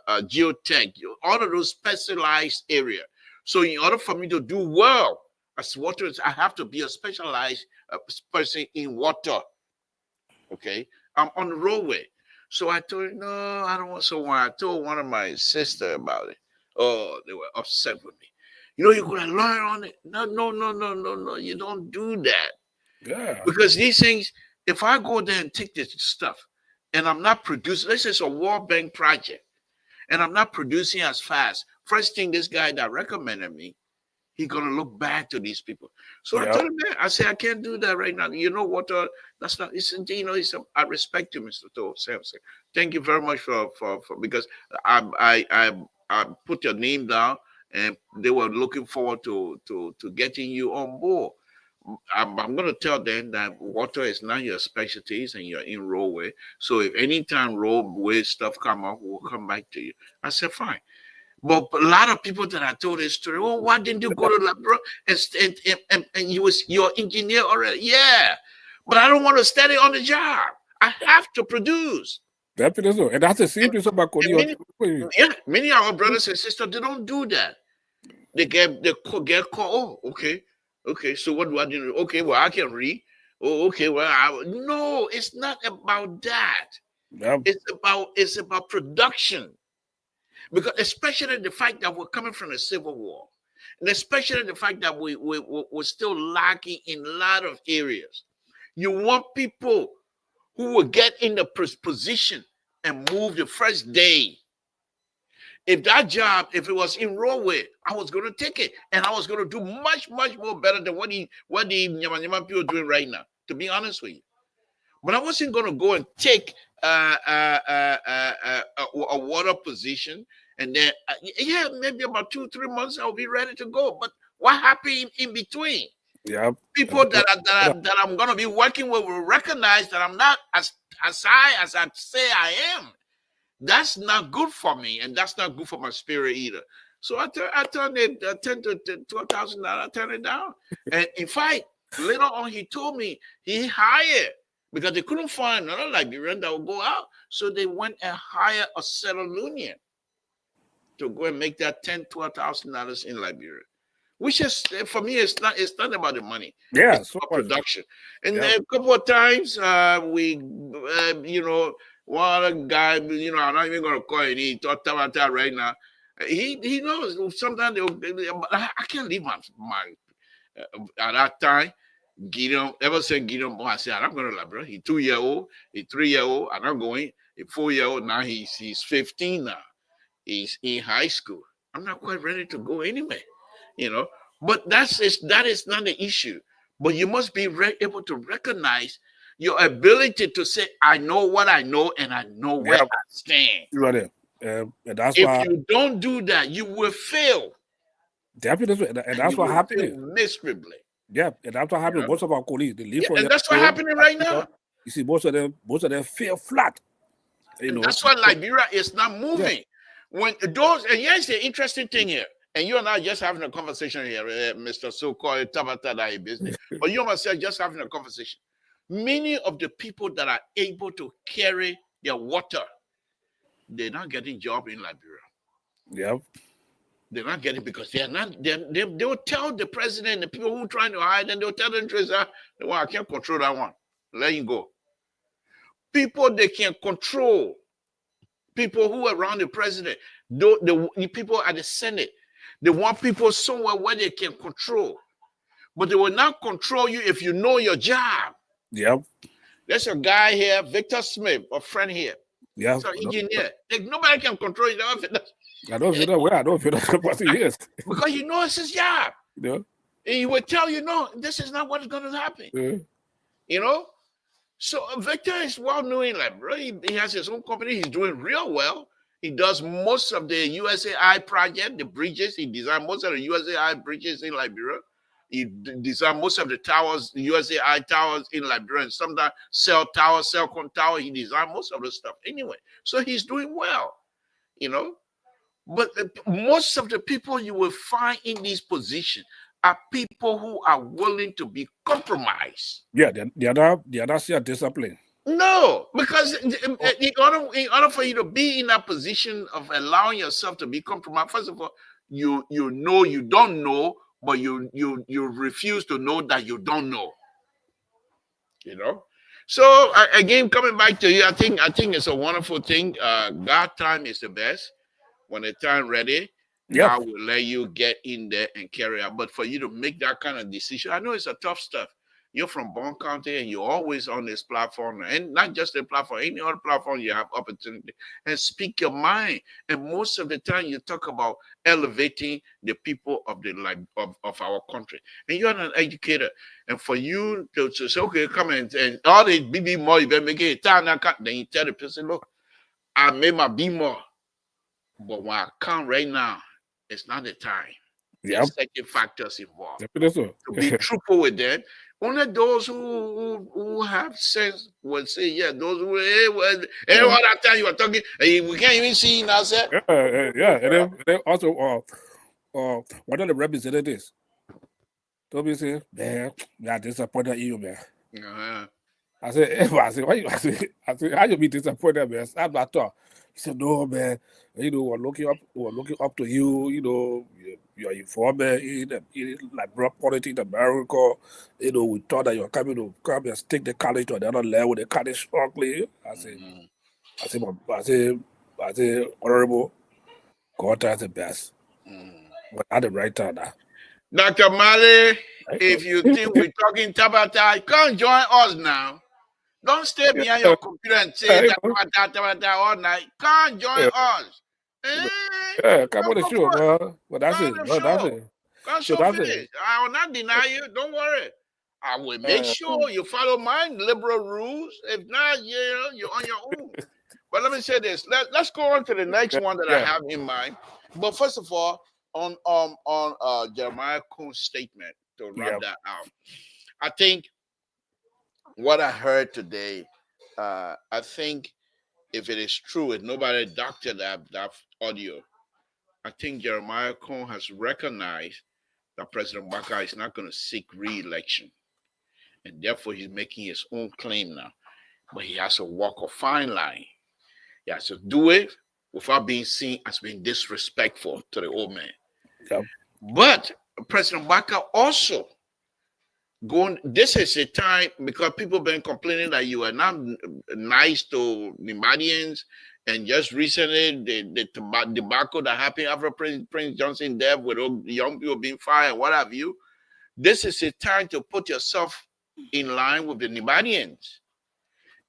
[SPEAKER 1] geotech. All of those specialized area. So in order for me to do well as water, I have to be a specialized person in water. Okay, I'm on the roadway. So I told him, no, I don't want. So when I told one of my sister about it, oh, they were upset with me. You're gonna learn on it. No, no, no, no, no, no. You don't do that
[SPEAKER 3] yeah,
[SPEAKER 1] because these things. If I go there and take this stuff, and I'm not producing, this is a World Bank project, and I'm not producing as fast. First thing, this guy that recommended me, he's gonna look bad to these people. So I
[SPEAKER 3] yeah,
[SPEAKER 1] told him, man, I said I can't do that right now. You know what? That's not. I respect you, Mr. Samson. Thank you very much for because I put your name down, and they were looking forward to getting you on board. I'm going to tell them that water is not your specialties and you're in roadway. So if anytime roadway stuff come up, we'll come back to you. I said, fine. But a lot of people that I told this story, oh, why didn't you go to Labrador and you was your engineer already? Yeah, but I don't want to study on the job. I have to produce.
[SPEAKER 3] definitely so. And that's the same
[SPEAKER 1] And,
[SPEAKER 3] thing about
[SPEAKER 1] and
[SPEAKER 3] Korea.
[SPEAKER 1] many of our brothers and sisters, they don't do that. They get called. Oh, okay, okay. So what do I do? Okay, well I can read. Oh, okay. Well, no, it's not about that.
[SPEAKER 3] Yeah,
[SPEAKER 1] It's about production. Because especially the fact that we're coming from a civil war, and especially the fact that we're still lacking in a lot of areas. You want people who will get in the position and move the first day. If that job, if it was in Norway, I was going to take it, and I was going to do much, much more better than what the Nyama Nyama people are doing right now. To be honest with you, but I wasn't going to go and take a water position, and then yeah, maybe about 2-3 months I'll be ready to go. But what happened in between?
[SPEAKER 3] Yeah.
[SPEAKER 1] People that I'm going to be working with will recognize that I'm not as high as I say I am. That's not good for me, and that's not good for my spirit either. So I turned it $10,000 to $12,000. I turned it down, and in fact, later on he told me he hired, because they couldn't find another Liberian that would go out, so they went and hired a Sierra to go and make that $10,000-$12,000 in Liberia. Which is, for me, it's not about the money.
[SPEAKER 3] Yeah,
[SPEAKER 1] it's
[SPEAKER 3] so
[SPEAKER 1] about production. And
[SPEAKER 3] yeah.
[SPEAKER 1] then a couple of times, we, one other guy, I'm not even going to call it. He talked about that right now. He knows sometimes I can't leave my at that time. Gideon, ever since Gideon, I said, I'm going to Liberia. He's 2-year-old, he's 3-year-old, and I'm going. He's 4-year-old, now he's 15 now. He's in high school. I'm not quite ready to go anyway. But that is not the issue. But you must be able to recognize your ability to say, I know what I know, and I know where I stand.
[SPEAKER 3] Right there. And that's
[SPEAKER 1] if
[SPEAKER 3] why
[SPEAKER 1] you don't do that, you will fail.
[SPEAKER 3] Definitely, and that's what happened
[SPEAKER 1] miserably.
[SPEAKER 3] Yeah, and that's what happened. Most of our colleagues, they leave
[SPEAKER 1] and that's what's happening right now.
[SPEAKER 3] You see, most of them fell flat.
[SPEAKER 1] That's why Liberia is not moving. When those, and here's the interesting thing here. And you and I just having a conversation here, Mr. So-called Tabata business. But you and myself just having a conversation. Many of the people that are able to carry their water, they're not getting job in Liberia.
[SPEAKER 3] Yeah.
[SPEAKER 1] They're not getting, because they will tell the president, the people who are trying to hide, and they'll tell the treasurer, well, I can't control that one. Let him go. People they can control. People who are around the president, the people at the Senate, they want people somewhere where they can control. But they will not control you if you know your job.
[SPEAKER 3] Yep.
[SPEAKER 1] There's a guy here, Victor Smith, a friend here.
[SPEAKER 3] Yeah.
[SPEAKER 1] He's an engineer. Nobody can control you.
[SPEAKER 3] I don't feel that way. I don't feel that's what he is.
[SPEAKER 1] Because you know it's his job.
[SPEAKER 3] Yeah.
[SPEAKER 1] And he will tell you, no, this is not what's going to happen.
[SPEAKER 3] Yeah.
[SPEAKER 1] So Victor is well known in Liberia. He has his own company. He's doing real well. He does most of the USAI project, the bridges. He designed most of the USAI bridges in Liberia. He designed most of the towers, the USAI towers in Liberia, and sometimes Cellcom Tower. He designed most of the stuff anyway. So he's doing well, But most of the people you will find in this position are people who are willing to be compromised.
[SPEAKER 3] Yeah, they're not still disciplined.
[SPEAKER 1] No, because in order for you to be in that position of allowing yourself to be compromised, first of all, you know you don't know, but you refuse to know that you don't know. So again, coming back to you, I think it's a wonderful thing. God time is the best. When the time ready, I will let you get in there and carry out. But for you to make that kind of decision, I know it's a tough stuff. You're from Bond County, and you're always on this platform, and not just the platform, any other platform you have opportunity, and speak your mind. And most of the time, you talk about elevating the people of of our country. And you're an educator, and for you to say, okay, come and all the BB more, you better make it time. Then you tell the person, look, I made my B more, but when I come right now, it's not the time. There's second factors involved. To be truthful with them. Only those who have sense will say, yeah, those who, all that time you were talking, we can't even see now, sir.
[SPEAKER 3] Yeah. And then also, one of the representatives told me, say, man, I'm disappointed in you, man. I said, why you? I said, how you be disappointed, man? I'm not talking. He said, no, man, we're looking up to you, you're informed in like politics in America. We thought that you're coming to come and stick the college to another level. The college strongly. I said, honorable, God has the best. But at the right time now.
[SPEAKER 1] Dr. Mali, if you think we're talking Tabata, come join us now. Don't stay behind your computer and say Tabata all night. Come join us.
[SPEAKER 3] Yeah, come
[SPEAKER 1] Come
[SPEAKER 3] on the
[SPEAKER 1] go
[SPEAKER 3] show,
[SPEAKER 1] for it.
[SPEAKER 3] but that's
[SPEAKER 1] Come
[SPEAKER 3] it.
[SPEAKER 1] on the
[SPEAKER 3] Well, that's
[SPEAKER 1] show.
[SPEAKER 3] it.
[SPEAKER 1] Come
[SPEAKER 3] So
[SPEAKER 1] show
[SPEAKER 3] that's it.
[SPEAKER 1] finish. I will not deny you. Don't worry. I will make sure you follow my liberal rules. If not, you're on your own. But let me say this. Let's go on to the next one that I
[SPEAKER 3] Yeah,
[SPEAKER 1] have in mind. But first of all, on Jeremiah Kuhn's statement to wrap
[SPEAKER 3] yeah,
[SPEAKER 1] that out. I think what I heard today, I think if it is true, if nobody doctored that audio, I think Jeremiah Kuhn has recognized that President Baka is not going to seek re-election, and therefore he's making his own claim now. But he has to walk a fine line. He has to do it without being seen as being disrespectful to the old man.
[SPEAKER 3] yeah,
[SPEAKER 1] But President Baka also going. This is a time because people been complaining that you are not nice to Nimadians, and just recently the debacle that happened after Prince Johnson death with all the young people being fired and what have you. This is a time to put yourself in line with the Nimadians.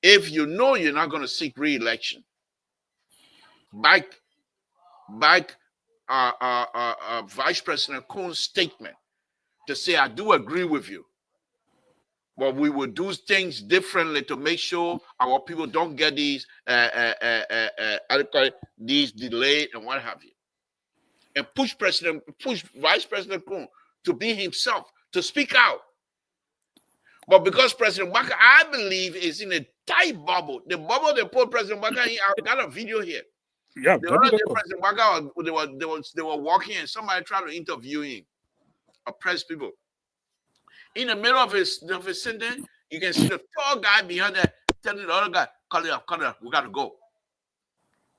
[SPEAKER 1] If you know you're not going to seek re-election, back back Vice President Kuhn's statement to say, I do agree with you. But we will do things differently to make sure our people don't get these these delayed and what have you. And push Vice President Kuhn to be himself, to speak out. But because President Baka, I believe, is in a tight bubble. The bubble they put President Baka in, I've got a video here.
[SPEAKER 3] yeah.
[SPEAKER 1] The other day, President Baka, they were walking and somebody tried to interview him, oppress people. In the middle of his sentence, you can see the tall guy behind there telling the other guy, cut it up, we gotta go.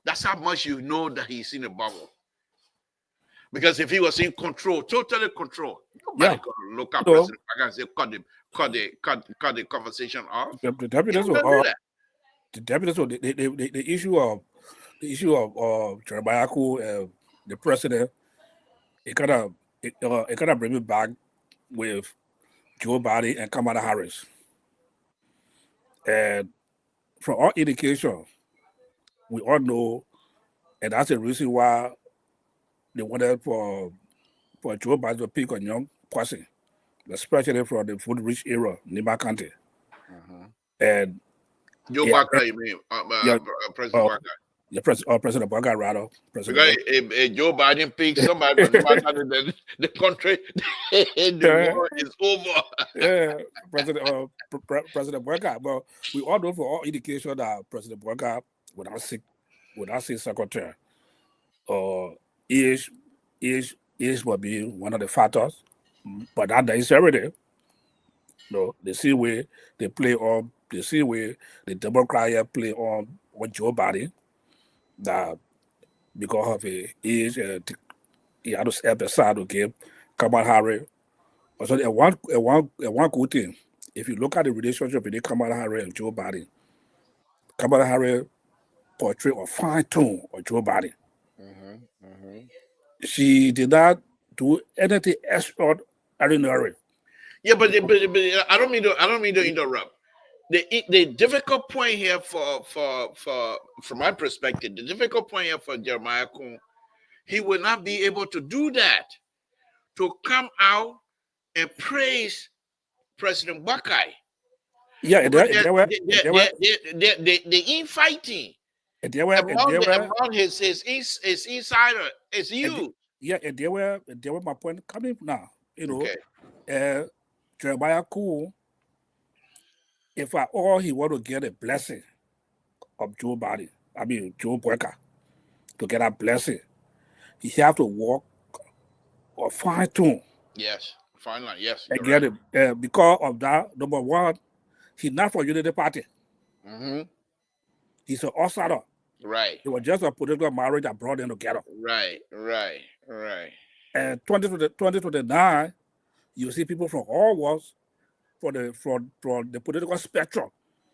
[SPEAKER 1] That's how much you know that he's in a bubble. Because if he was in control, totally control, nobody could look at President Baka and say, cut the conversation off.
[SPEAKER 3] The deputies
[SPEAKER 1] do that.
[SPEAKER 3] The issue of Jeremiah Kuhn, the president, it kind of bring me back with Joe Biden and Kamala Harris. And from all indication, we all know, and that's the reason why they wanted for Joe Biden to pick a young person, especially from the food-rich area, Nima County. And
[SPEAKER 1] Joe Baka, you mean President Baka?
[SPEAKER 3] Yeah, President Baka, rather.
[SPEAKER 1] Because if Joe Biden picks somebody from the country, the war is over.
[SPEAKER 3] Yeah, President Baka. But we all know for all indication that President Baka would not see secretary. Age will be one of the factors, but not necessarily. No, the same way they play on, the same way the Democrat play on Joe Biden, that because of his age, he had to step aside to give Kamala Harris. So one good thing, if you look at the relationship between Kamala Harris and Joe Biden, Kamala Harris portray a fine tone of Joe Biden. She did not do anything extraordinary.
[SPEAKER 1] Yeah, but I don't mean to interrupt. The difficult point here from my perspective, the difficult point here for Jeremiah Kuhn, he will not be able to do that, to come out and praise President Buckeye.
[SPEAKER 3] Yeah,
[SPEAKER 1] they infighting among his insider. It's you.
[SPEAKER 3] And there were my point coming now. Jeremiah Kuhn, if at all he want to get a blessing of Joe Boyka, to get a blessing, he have to walk a fine tune.
[SPEAKER 1] Yes, fine line. Yes,
[SPEAKER 3] and get it. Because of that, number one, he's not for Unity Party. He's an outsider.
[SPEAKER 1] Right.
[SPEAKER 3] It was just a political marriage that brought them together.
[SPEAKER 1] Right.
[SPEAKER 3] And 2029, you see people from all walks, from the political spectrum,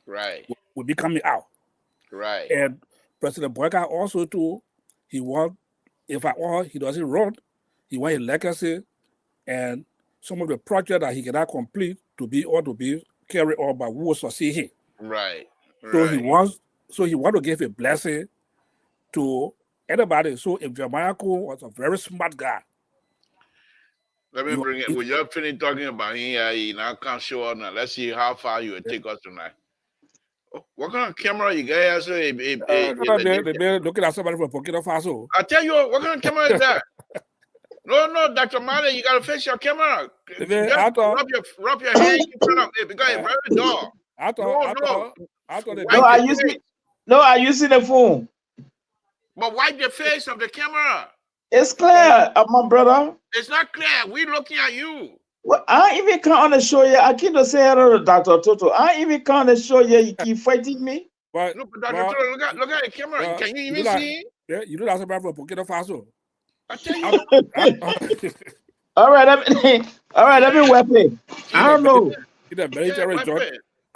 [SPEAKER 1] right,
[SPEAKER 3] will be coming out.
[SPEAKER 1] Right.
[SPEAKER 3] And President Boyka also too, he want, if at all he doesn't run, he want his legacy and some of the projects that he cannot complete to be carried on by who will succeed him.
[SPEAKER 1] Right.
[SPEAKER 3] So he wants to give a blessing to Anybody. So if Jeremiah Cole was a very smart guy,
[SPEAKER 1] Let me bring it. We just finished talking about him. He now can't show up now. Let's see how far you will take us tonight. Oh, what kind of camera you guys?
[SPEAKER 3] they're looking at somebody from Burkina Faso.
[SPEAKER 1] I tell you, what kind of camera is that? No, Dr. Male, you gotta face your camera. Just rub your hand in front of it because it's very dull.
[SPEAKER 4] No, I using the phone.
[SPEAKER 1] But wipe the face of the camera.
[SPEAKER 4] It's clear, my brother.
[SPEAKER 1] It's not clear. We looking at you.
[SPEAKER 4] Well, I even can't show you. I keep to say hello to Dr. Toto. I even can't show you. You keep fighting me.
[SPEAKER 1] But Dr. Toto, look at the camera. Can you even see?
[SPEAKER 3] Yeah, you know that's about from Burkina Faso.
[SPEAKER 1] I tell you.
[SPEAKER 4] All right, let me whip it. I don't know.
[SPEAKER 3] You the military job.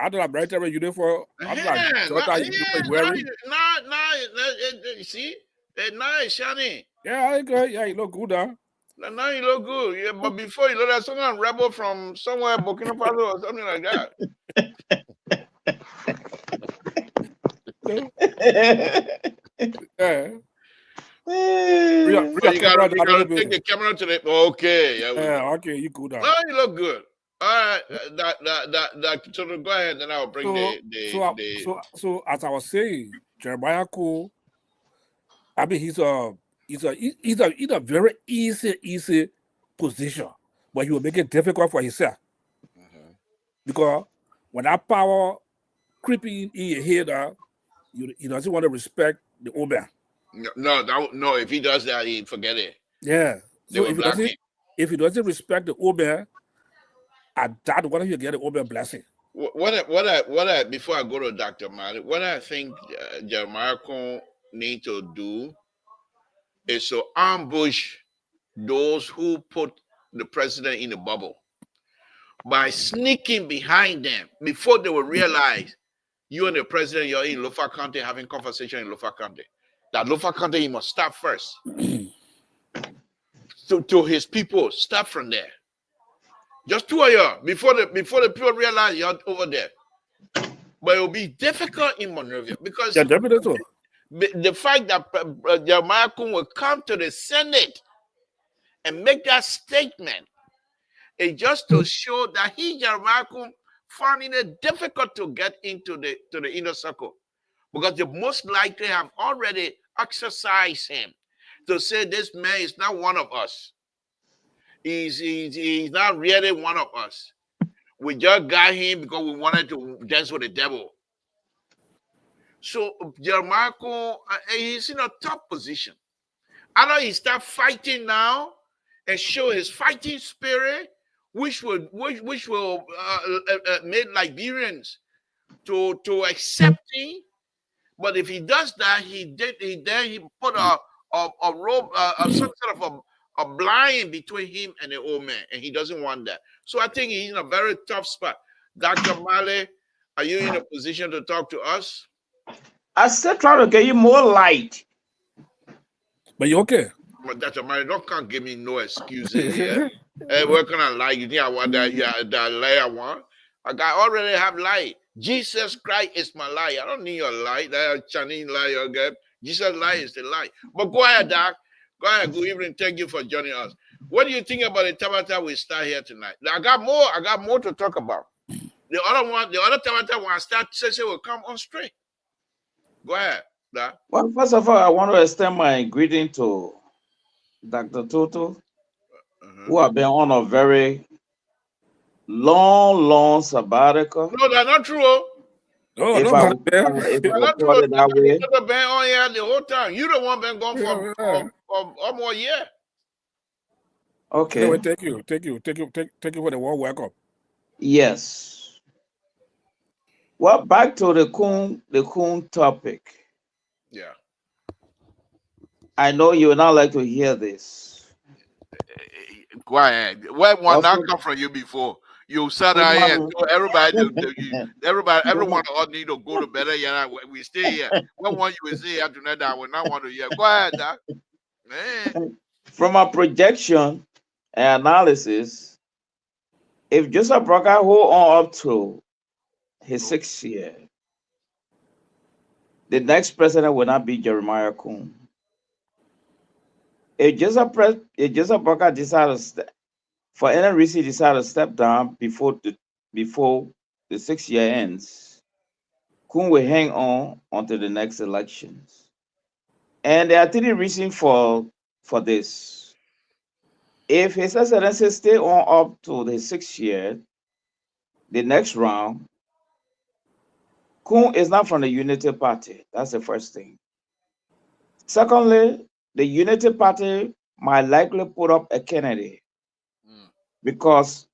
[SPEAKER 3] I don't have military uniform. I'm like, wearing.
[SPEAKER 1] You see? Now it's shiny.
[SPEAKER 3] Yeah, I agree. Yeah, you look good, huh?
[SPEAKER 1] Now you look good. Yeah, but before you look like some kind of rebel from somewhere, Burkina Faso or something like that.
[SPEAKER 3] Yeah.
[SPEAKER 1] You gotta take the camera to the. Okay.
[SPEAKER 3] Yeah, okay, you good.
[SPEAKER 1] Now you look good. All right, so go ahead, then I'll bring
[SPEAKER 3] So as I was saying, Jeremiah Cole, I mean, he's a very easy position, but he will make it difficult for himself. Because when that power creeping in your head, he doesn't want to respect the old man.
[SPEAKER 1] No. If he does that, he forget it.
[SPEAKER 3] Yeah. So if he doesn't respect the old man, I doubt whether he'll get the old man blessing.
[SPEAKER 1] What I before I go to Dr. Mali, what I think Jeremiah Cole need to do is to ambush those who put the president in the bubble by sneaking behind them before they will realize you and the president, you're in Lofa County having conversation in Lofa County. That Lofa County, he must start first. to his people, start from there. Just two of you before the people realize you're over there. But it will be difficult in Monrovia because the fact that Jeremiah Cole will come to the Senate and make that statement is just to show that Jeremiah Cole, finding it difficult to get into the inner circle because they most likely have already exercised him to say this man is not one of us. He's not really one of us. We just got him because we wanted to dance with the devil. So Jeremiah Cole, he's in a tough position. Either he start fighting now and show his fighting spirit, which will make Liberians to accept him. But if he does that, he put a rope, some sort of a blind between him and the old man, and he doesn't want that. So I think he's in a very tough spot. Dr. Male, are you in a position to talk to us?
[SPEAKER 4] I still try to get you more light.
[SPEAKER 3] But you okay?
[SPEAKER 1] But Dr. Male, can't give me no excuses here. Hey, what kind of light? You think I want that light I want? I already have light. Jesus Christ is my light. I don't need your light. That Chinese light you get. Jesus' light is the light. But go ahead, Doc. Go ahead. Good evening. Thank you for joining us. What do you think about the Tabata we start here tonight? I got more to talk about. The other Tabata when I start session will come on straight. Go ahead, Doc.
[SPEAKER 4] Well, first of all, I want to extend my greeting to Dr. Toto, who have been on a very long sabbatical.
[SPEAKER 1] No, that's not true.
[SPEAKER 3] No,
[SPEAKER 4] if I put it that way.
[SPEAKER 1] You have been on here the whole time. You the one been gone for almost a year.
[SPEAKER 4] Okay.
[SPEAKER 3] Anyway, thank you for the warm welcome.
[SPEAKER 4] Yes. Well, back to the Coon topic.
[SPEAKER 1] Yeah. I
[SPEAKER 4] know you would not like to hear this.
[SPEAKER 1] Go ahead. Where one not come from you before? You sat down here and told everyone all need to go to bed. Yeah, we stay here. What one you will say after that? I will not want to hear. Go ahead, Doc.
[SPEAKER 4] From a projection and analysis, if Joseph Brocker hold on up to his 6th year, the next president will not be Jeremiah Cole. If Joseph Parker for any reason decided to step down before the 6 year ends, Kun will hang on until the next elections. And there are three reasons for this. If His Excellency stay on up to the 6 year, the next round, Kun is not from the Unity Party. That's the first thing. Secondly, the Unity Party might likely put up a candidate because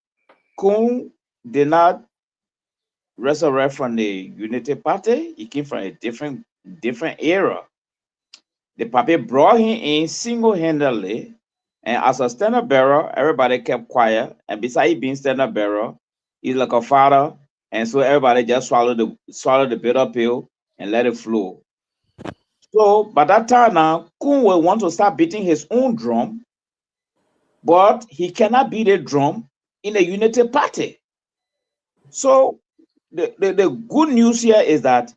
[SPEAKER 4] Kun did not resurrect from the Unity Party. He came from a different era. The party brought him in single-handedly, and as a standard bearer, everybody kept quiet. And besides being standard bearer, he's like a father, and so everybody just swallowed the bitter pill and let it flow. So by that time now, Kun will want to start beating his own drum, but he cannot beat a drum in the Unity Party. So the good news here is that,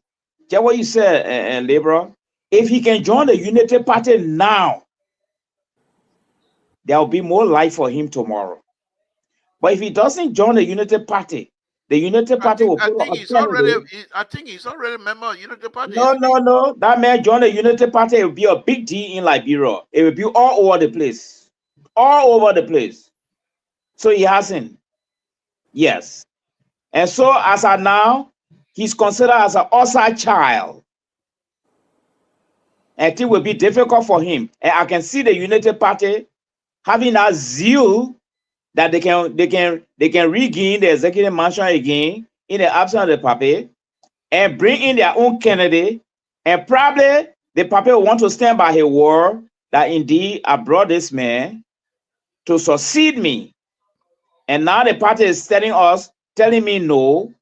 [SPEAKER 4] just what you said, Laborer, if he can join the Unity Party now, there will be more life for him tomorrow. But if he doesn't join the Unity Party, the Unity Party will put on a candidate.
[SPEAKER 1] I think he's already a member of Unity Party.
[SPEAKER 4] No. That man join the Unity Party, it will be a big deal in Liberia. It will be all over the place. All over the place. So he hasn't. Yes. And so as of now, he's considered as an outside child. And it will be difficult for him. And I can see the Unity Party having that zeal that they can regain the executive mansion again in the absence of the party and bring in their own candidate. And probably the party will want to stand by his word that indeed I brought this man to succeed me. And now the party is telling me no.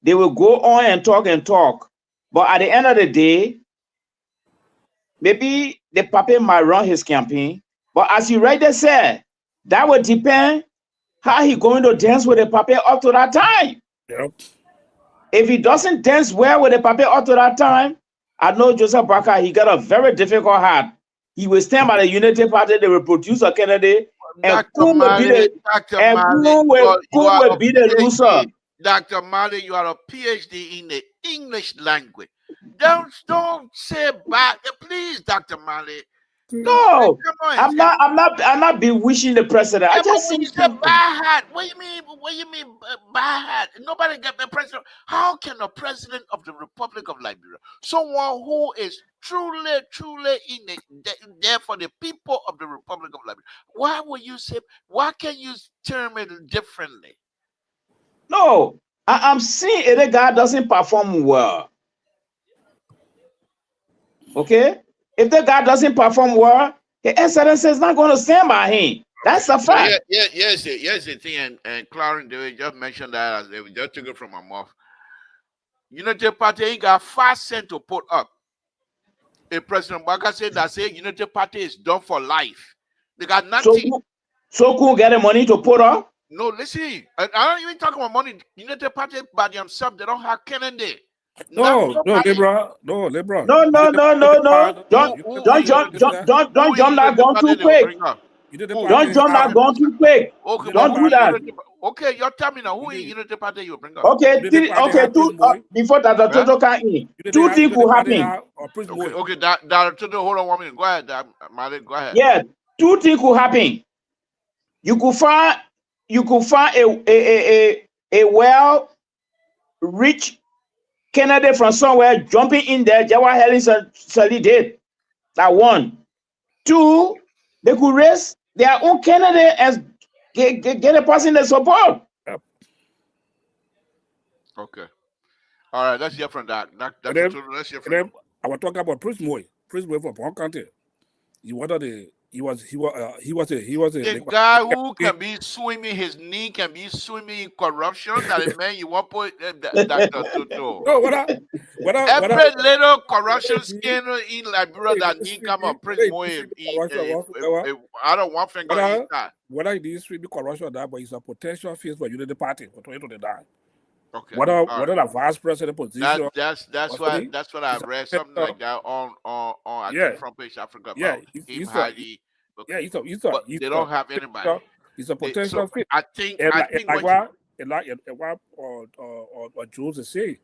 [SPEAKER 4] They will go on and talk. But at the end of the day, maybe the party might run his campaign. But as you rightly said, that will depend how he going to dance with the party up to that time.
[SPEAKER 3] Yep.
[SPEAKER 4] If he doesn't dance well with the party up to that time, I know Joseph Barker, he got a very difficult heart. He will stand by the Unity Party, they will produce a candidate, and Kun will be the loser.
[SPEAKER 1] Dr. Mali, you are a PhD in the English language. Don't say bad, please, Dr. Mali.
[SPEAKER 4] No, I'm not bewitching the president. I just
[SPEAKER 1] when you say bad hat, what do you mean bad hat? Nobody get the president. How can the president of the Republic of Liberia, someone who is truly in there for the people of the Republic of Liberia, why can you term it differently?
[SPEAKER 4] No, I'm seeing if the guy doesn't perform well. Okay? If the guy doesn't perform well, the Excellency is not going to stand by him. That's a fact.
[SPEAKER 1] Yes, the thing, and Clarence, they just mentioned that as they just took it from my mouth. Unity Party ain't got 5 cents to put up. If President Baka said that, Unity Party is done for life. They got nothing.
[SPEAKER 4] So Kun get the money to put up?
[SPEAKER 1] No, listen. I don't even talk about money. Unity Party by themselves, they don't have candidate.
[SPEAKER 3] No, Libra.
[SPEAKER 4] No. Don't jump that gun too quick. Don't jump that gun too quick.
[SPEAKER 1] Okay,
[SPEAKER 4] don't do that.
[SPEAKER 1] Okay, you're telling me now who is Unity Party you bring up?
[SPEAKER 4] Okay, before that the Toto can in. 2 things will happen.
[SPEAKER 1] Okay, that Toto, hold on 1 minute. Go ahead, Mali, go ahead.
[SPEAKER 4] Yeah, 2 things will happen. You could find a well-rich candidate from somewhere jumping in there. Jawar Helen did that. 1, 2, they could raise their own candidate and get a person they support.
[SPEAKER 3] Yep.
[SPEAKER 1] Okay. All right, let's hear from that. Let's hear from that.
[SPEAKER 3] I was talking about Prince Moy from one country. He was
[SPEAKER 1] the guy who can be swimming, his knee can be swimming in corruption. That man you want put Dr. Toto.
[SPEAKER 3] No,
[SPEAKER 1] every little corruption scandal in Liberia that need come up, Prince Moy. I don't want finger in that.
[SPEAKER 3] Whether it is really corruption or that, but it's a potential face for Unity Party for 2029.
[SPEAKER 1] Okay.
[SPEAKER 3] Whether the vice president position.
[SPEAKER 1] That's what I read something like that on front page Africa about him highly
[SPEAKER 3] Yeah,
[SPEAKER 1] Okay, but they don't have anybody.
[SPEAKER 3] he's a
[SPEAKER 1] So
[SPEAKER 3] potential fit.
[SPEAKER 1] I think
[SPEAKER 3] And
[SPEAKER 1] what
[SPEAKER 3] like what Jules say,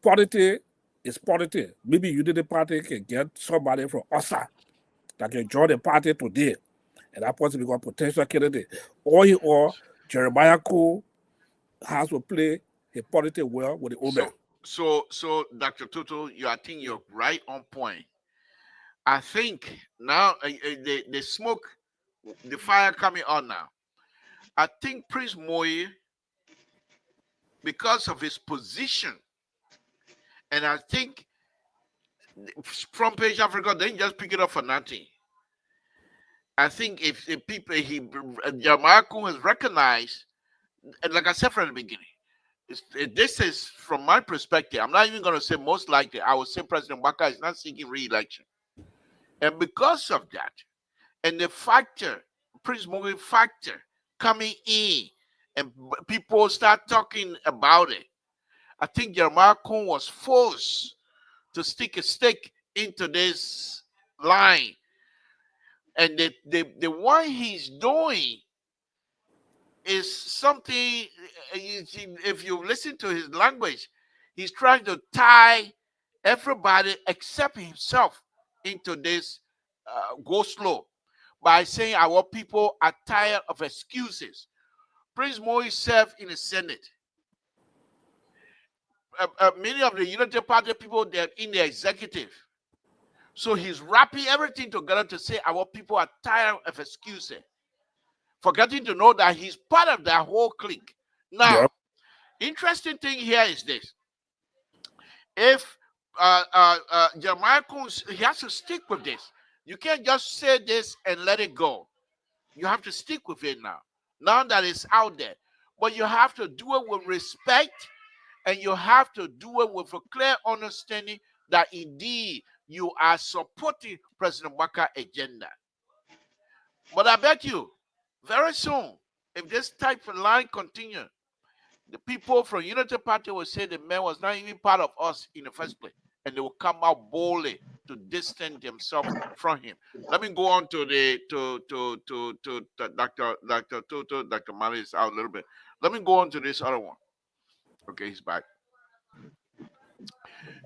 [SPEAKER 3] politics is politics. Maybe you did the party can get somebody from OSA that can join the party today, and that person become potential candidate. Or Jeremiah Cole has to play a politics well with the woman.
[SPEAKER 1] So Dr. Tutu, I think you're right on point. I think now the smoke, the fire coming on now. I think Prince Moye, because of his position, and I think from Page Africa, they just pick it up for nothing. I think if people Jamaica has recognized, and like I said from the beginning, this is from my perspective. I'm not even going to say most likely. I would say President Waka is not seeking re-election, and because of that, and the factor, Prince Moye factor coming in, and people start talking about it. I think Jeremiah Cohn was forced to stick a stake into this line. And the one he's doing is something, if you listen to his language, he's trying to tie everybody except himself into this go slow by saying our people are tired of excuses. Prince Moy served in the Senate. Many of the Unity Party people, they're in the executive. So he's wrapping everything together to say our people are tired of excuses, forgetting to know that he's part of that whole clique. Now, interesting thing here is this. If Jeremiah Coons, he has to stick with this. You can't just say this and let it go. You have to stick with it now. Now that it's out there. But you have to do it with respect, and you have to do it with a clear understanding that indeed you are supporting President Waka's agenda. But I bet you, very soon, if this type of line continues, the people from Unity Party will say the man was not even part of us in the first place, and they will come out boldly to distance themselves from him. Let me go on to Dr. Toto. Dr. Mali is out a little bit. Let me go on to this other one. Okay, he's back.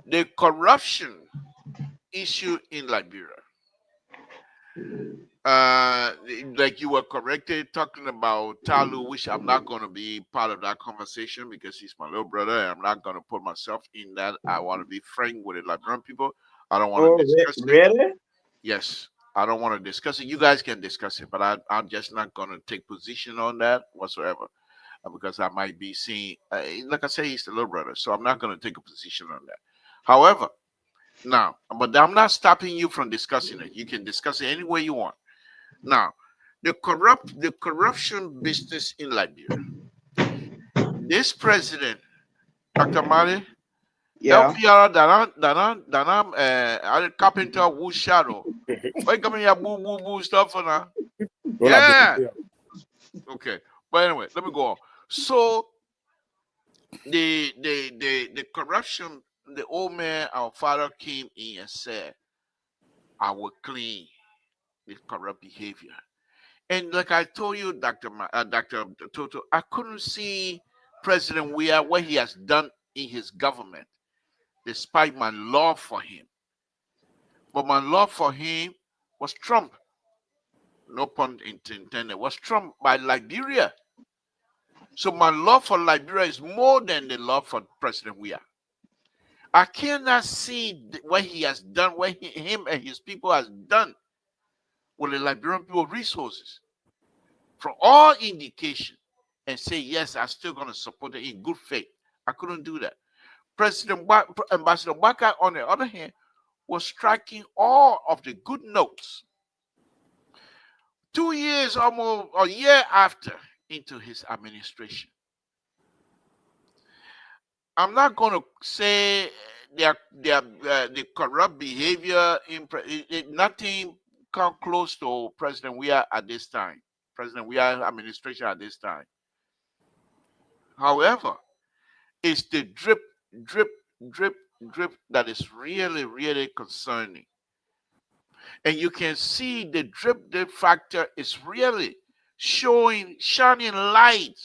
[SPEAKER 1] The corruption issue in Liberia. Like you were corrected talking about Talu, which I'm not going to be part of that conversation because he's my little brother, and I'm not going to put myself in that. I want to be frank with the Liberian people. I don't want to discuss it.
[SPEAKER 4] Really?
[SPEAKER 1] Yes, I don't want to discuss it. You guys can discuss it, but I'm just not going to take position on that whatsoever because I might be seeing, like I say, he's the little brother, so I'm not going to take a position on that. However, now, but I'm not stopping you from discussing it. You can discuss it any way you want. Now, the corruption business in Liberia. This president, Dr. Mali,
[SPEAKER 4] Yeah.
[SPEAKER 1] LPR Danam Carpenter Wood Shadow. Why come here boo boo boo stuff for now? Yeah. Okay. But anyway, let me go on. So the corruption, the old man, our father came in and said, I will clean this corrupt behavior. And like I told you, Dr. Toto, I couldn't see President Weah what he has done in his government, despite my love for him. But my love for him was trumped, no pun intended, was trumped by Liberia. So my love for Liberia is more than the love for President Weah. I cannot see what he has done, what him and his people has done with the Liberian people resources. From all indication, and say, yes, I'm still going to support it in good faith. I couldn't do that. Ambassador Baka, on the other hand, was striking all of the good notes. 2 years, almost a year after, into his administration. I'm not going to say the corrupt behavior, nothing come close to President Weah at this time. President Weah administration at this time. However, it's the drip, drip, drip, drip that is really, really concerning. And you can see the drip factor is really shining light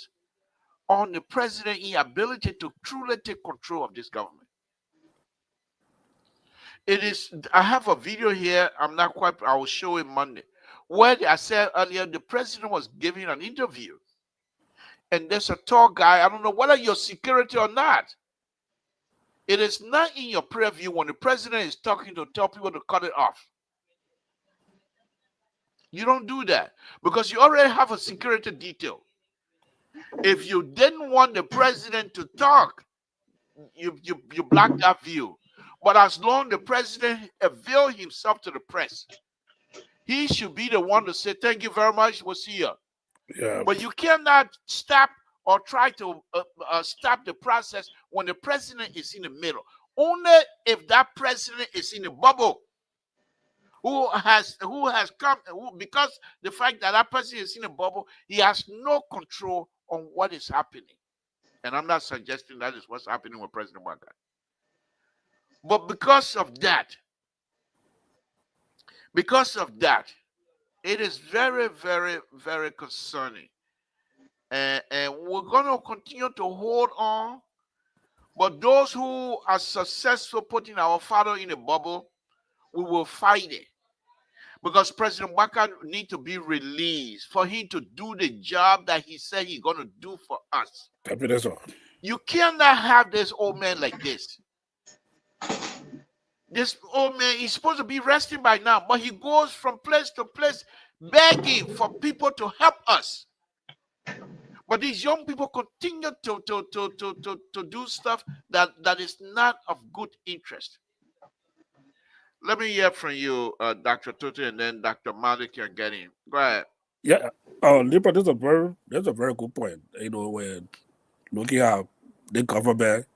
[SPEAKER 1] on the president's inability to truly take control of this government. It is, I have a video here, I will show it Monday, where I said earlier the president was giving an interview. And there's a tall guy, I don't know whether you're security or not. It is not in your preview when the president is talking to tell people to cut it off. You don't do that because you already have a security detail. If you didn't want the president to talk, you block that view. But as long as the president avail himself to the press, he should be the one to say, thank you very much, we'll see you.
[SPEAKER 3] Yeah.
[SPEAKER 1] But you cannot stop or try to stop the process when the president is in the middle. Only if that president is in the bubble, because the fact that that person is in a bubble, he has no control on what is happening. And I'm not suggesting that is what's happening with President Biden. But because of that, it is very, very, very concerning. And we're going to continue to hold on. But those who are successful putting our father in a bubble, we will fight it. Because President Baka needs to be released for him to do the job that he said he's going to do for us. You cannot have this old man like this. This old man is supposed to be resting by now, but he goes from place to place begging for people to help us. But these young people continue to do stuff that is not of good interest. Let me hear from you, Dr. Tutu, and then Dr. Malik can get in. Go ahead.
[SPEAKER 3] Yeah, Lipa, that's a very good point. You know, when looking at the government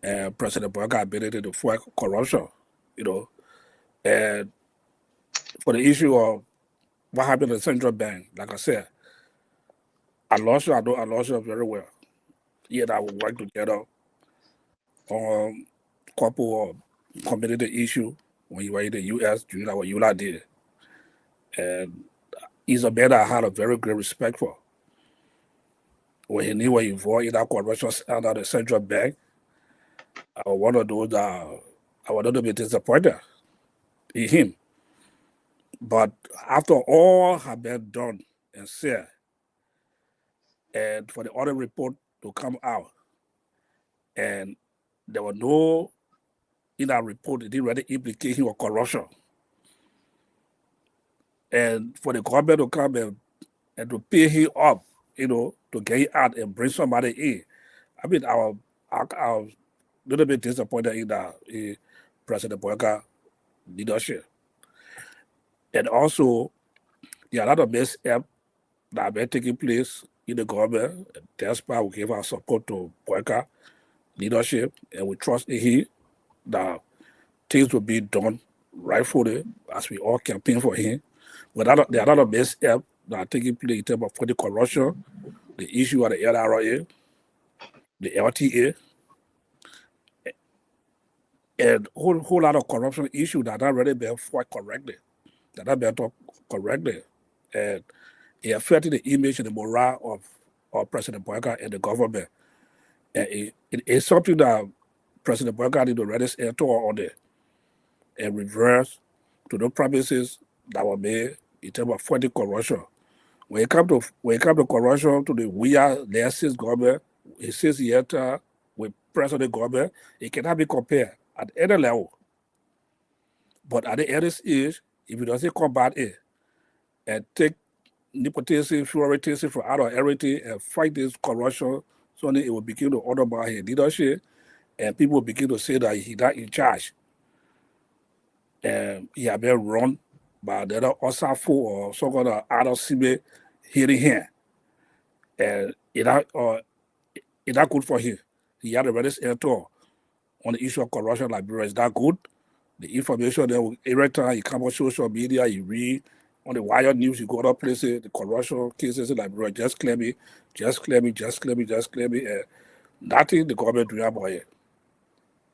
[SPEAKER 3] and President Biden ability to fight corruption, you know, and for the issue of what happened in the central bank, like I said, I lost you very well. Yet I will work together on a couple of community issue when you were in the U.S. during our ULA day. And he's a man that I had a very great respect for. When he knew involved in that corruption under the central bank, I was one of those that I was a little bit disappointed in him. But after all had been done and said, and for the audit report to come out, and there were no in that report, it didn't really implicate him of corruption. And for the government to come and to pay him up, you know, to get him out and bring somebody in. I mean, I was a little bit disappointed in that President Boyka leadership. And also, there are a lot of mess up that have been taking place in the government. That's why we gave our support to Boyka leadership, and we trust in him that things will be done rightfully as we all campaign for him. But there are a lot of mess up that are taking place in terms of the corruption, the issue of the LRA, the LTA, and whole lot of corruption issues that are already been fought correctly, that have been taught correctly, and it affected the image and the morale of President Boyka and the government. And it's something that President Boyka did already enter on there and reverse to the promises that were made in terms of fighting corruption. When it comes to corruption to the last government, it says here with present government, it cannot be compared at any level. But at the earliest age, if it doesn't combat it and take nepotism, favoritism from out of everything and fight this corruption, so then it will begin to undermine his leadership, and people will begin to say that he's not in charge. And he has been run by the other Osafo or some kind of other Sibe hearing him. And it's not good for him. He had a ready enter on the issue of corruption in Liberia. Is that good? The information that every time you come on social media, you read on the wire news, you go other places, the corruption cases in Liberia, just claim it. And nothing the government doing about it.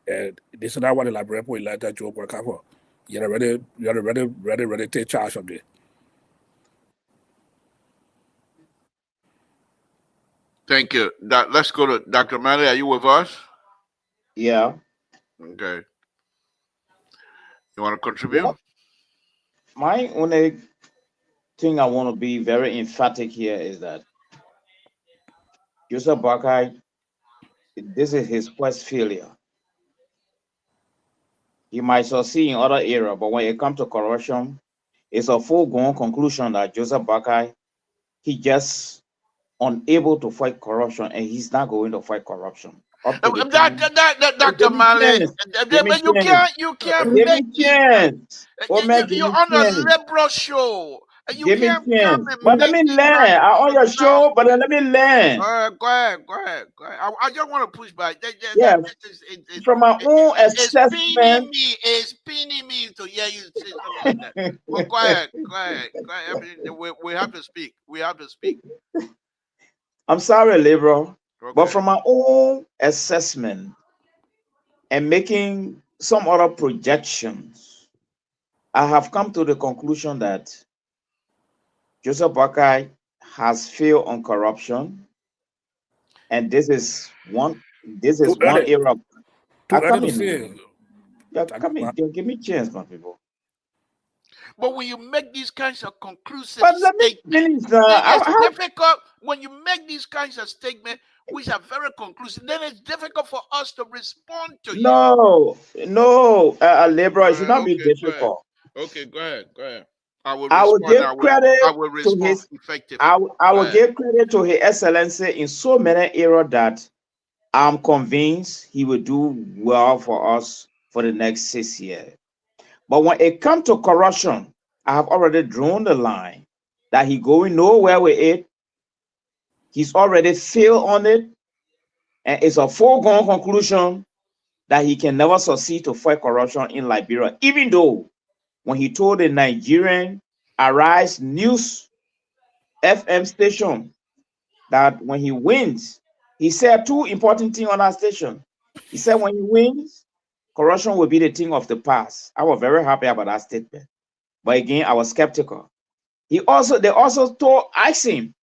[SPEAKER 3] And this is not what the Liberian people elected Joe Boyka for. You're ready to take charge of it.
[SPEAKER 1] Thank you. Let's go to Dr. Malley. Are you with us?
[SPEAKER 4] Yeah.
[SPEAKER 1] Okay. You want to contribute?
[SPEAKER 4] My only thing I want to be very emphatic here is that Joseph Barker, this is his first failure. He might succeed in other areas, but when it comes to corruption, it's a foregone conclusion that Joseph Barker, he just unable to fight corruption, and he's not going to fight corruption up to the time.
[SPEAKER 1] Dr.
[SPEAKER 4] Give me
[SPEAKER 1] Malley,
[SPEAKER 4] chance. Give me
[SPEAKER 1] but
[SPEAKER 4] chance.
[SPEAKER 1] you can't
[SPEAKER 4] Give
[SPEAKER 1] make
[SPEAKER 4] me chance. Oh man, give
[SPEAKER 1] you're
[SPEAKER 4] me
[SPEAKER 1] on a
[SPEAKER 4] chance.
[SPEAKER 1] liberal show. You
[SPEAKER 4] Give me
[SPEAKER 1] can't come
[SPEAKER 4] chance. But
[SPEAKER 1] and
[SPEAKER 4] let
[SPEAKER 1] make
[SPEAKER 4] me
[SPEAKER 1] these
[SPEAKER 4] learn.
[SPEAKER 1] kind
[SPEAKER 4] I on your
[SPEAKER 1] of
[SPEAKER 4] show, but let me learn.
[SPEAKER 1] go ahead. I just want to push back.
[SPEAKER 4] Yeah, from my own
[SPEAKER 1] It's
[SPEAKER 4] assessment.
[SPEAKER 1] It's pinning me to hear you say something like that. Well, go ahead. I mean, we have to speak.
[SPEAKER 4] I'm sorry, liberal, but
[SPEAKER 1] Okay.
[SPEAKER 4] from my own assessment and making some other projections, I have come to the conclusion that Joseph Barker has failed on corruption, and this is one. This
[SPEAKER 3] Too
[SPEAKER 4] is one
[SPEAKER 3] early.
[SPEAKER 4] area. I
[SPEAKER 3] Too early
[SPEAKER 4] come
[SPEAKER 3] to
[SPEAKER 4] in.
[SPEAKER 3] say.
[SPEAKER 4] Yeah, come in. Give me chance, my people.
[SPEAKER 1] But when you make these kinds of conclusive
[SPEAKER 4] But let me
[SPEAKER 1] statements,
[SPEAKER 4] finish now.
[SPEAKER 1] then it's difficult when you make these kinds of statements, which are very conclusive. Then it's difficult for us to respond to you.
[SPEAKER 4] No, liberal, it should not be
[SPEAKER 1] Okay, go ahead.
[SPEAKER 4] difficult.
[SPEAKER 1] Okay, go ahead. I will
[SPEAKER 4] I will
[SPEAKER 1] respond.
[SPEAKER 4] give credit
[SPEAKER 1] I will
[SPEAKER 4] to
[SPEAKER 1] respond
[SPEAKER 4] his.
[SPEAKER 1] effectively.
[SPEAKER 4] I
[SPEAKER 1] Go
[SPEAKER 4] will
[SPEAKER 1] ahead.
[SPEAKER 4] give credit to His Excellency in so many areas that I'm convinced he will do well for us for the next 6 years. But when it comes to corruption, I have already drawn the line that he going nowhere with it. He's already failed on it, and it's a foregone conclusion that he can never succeed to fight corruption in Liberia, even though when he told the Nigerian Arise News FM station that when he wins, he said two important things on our station. He said when he wins, corruption will be the thing of the past. I was very happy about that statement. But again, I was skeptical. They also asked him,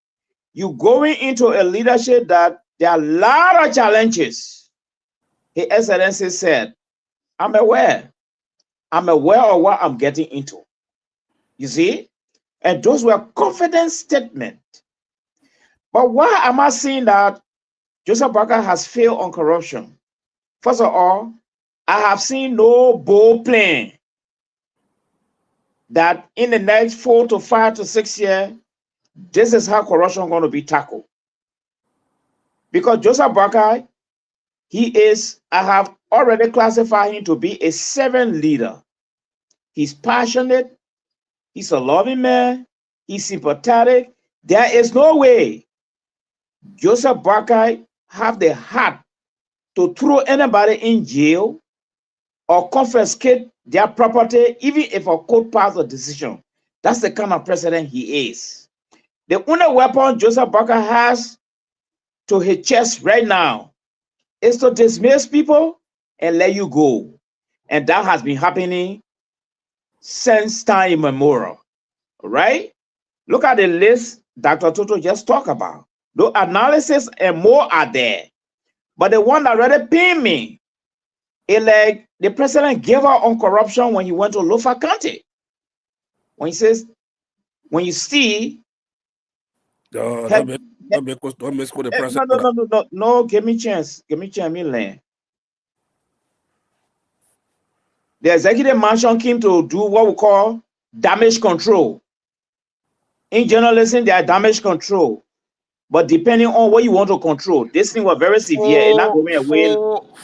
[SPEAKER 4] you going into a leadership that there are a lot of challenges. His Excellency said, I'm aware. I'm aware of what I'm getting into. You see? And those were confident statements. But why am I saying that Joseph Barker has failed on corruption? First of all, I have seen no bold plan that in the next 4 to 5 to 6 years, this is how corruption is going to be tackled. Because Joseph Barker, I have already classified him to be a servant leader. He's passionate, he's a loving man, he's sympathetic. There is no way Joseph Barker have the heart to throw anybody in jail or confiscate their property, even if a court passes a decision. That's the kind of president he is. The only weapon Joseph Barker has to his chest right now is to dismiss people and let you go. And that has been happening since time immemorial, right? Look at the list Dr. Toto just talked about. The analysis and more are there. But the one that really pained me is like the president gave up on corruption when he went to Lofa County. When he says, when you see,
[SPEAKER 3] Don't make the president.
[SPEAKER 4] no, give me chance, me land. The executive mansion came to do what we call damage control. In journalism, there are damage control. But depending on what you want to control, this thing was very severe. It's not going away.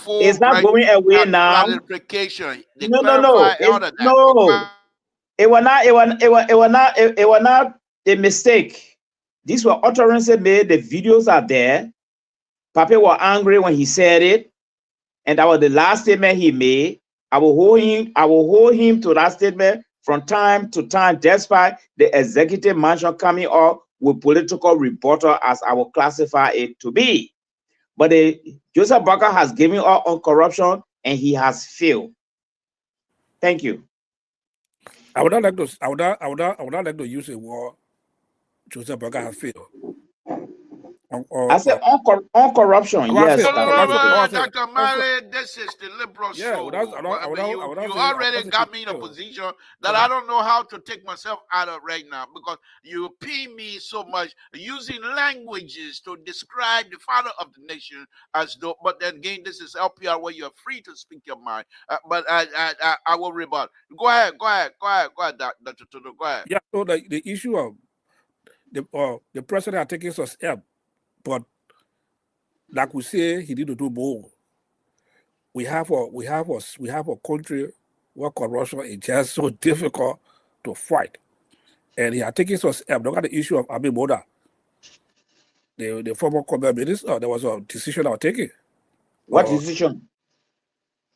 [SPEAKER 4] It's not going away now.
[SPEAKER 1] Clarification. They
[SPEAKER 4] No.
[SPEAKER 1] clarify all of that.
[SPEAKER 4] It was not a mistake. These were utterances made. The videos are there. Papi was angry when he said it, and that was the last statement he made. I will hold him to that statement from time to time, despite the executive mansion coming up with political rebuttal, as I will classify it to be. But Joseph Barker has given up on corruption, and he has failed. Thank you.
[SPEAKER 3] I would not like to. I would not like to use a word Joseph Boga have failed.
[SPEAKER 4] I said on corruption.
[SPEAKER 3] I want to
[SPEAKER 4] Yes,
[SPEAKER 3] say
[SPEAKER 1] No, no,
[SPEAKER 3] on
[SPEAKER 4] Dr.
[SPEAKER 1] no,
[SPEAKER 3] corruption. I
[SPEAKER 4] Ibe.
[SPEAKER 1] no,
[SPEAKER 3] want to say
[SPEAKER 1] Dr.
[SPEAKER 3] also.
[SPEAKER 1] Malley, this is the liberal
[SPEAKER 3] Yeah,
[SPEAKER 1] show.
[SPEAKER 3] I would
[SPEAKER 1] You
[SPEAKER 3] not say.
[SPEAKER 1] already got me in a position that I don't know how to take myself out of right now because you pay me so much using languages to describe the father of the nation as though. But then again, this is LPR where you're free to speak your mind. But I will rebut. Go ahead, Dr. Tudo. Go ahead.
[SPEAKER 3] Yeah. So the issue of the president are taking some step, but like we say, he need to do more. We have a country where corruption is just so difficult to fight, and he are taking some step. Look at the issue of Abi Moda, the former cabinet minister. There was a decision I was taking.
[SPEAKER 4] What decision?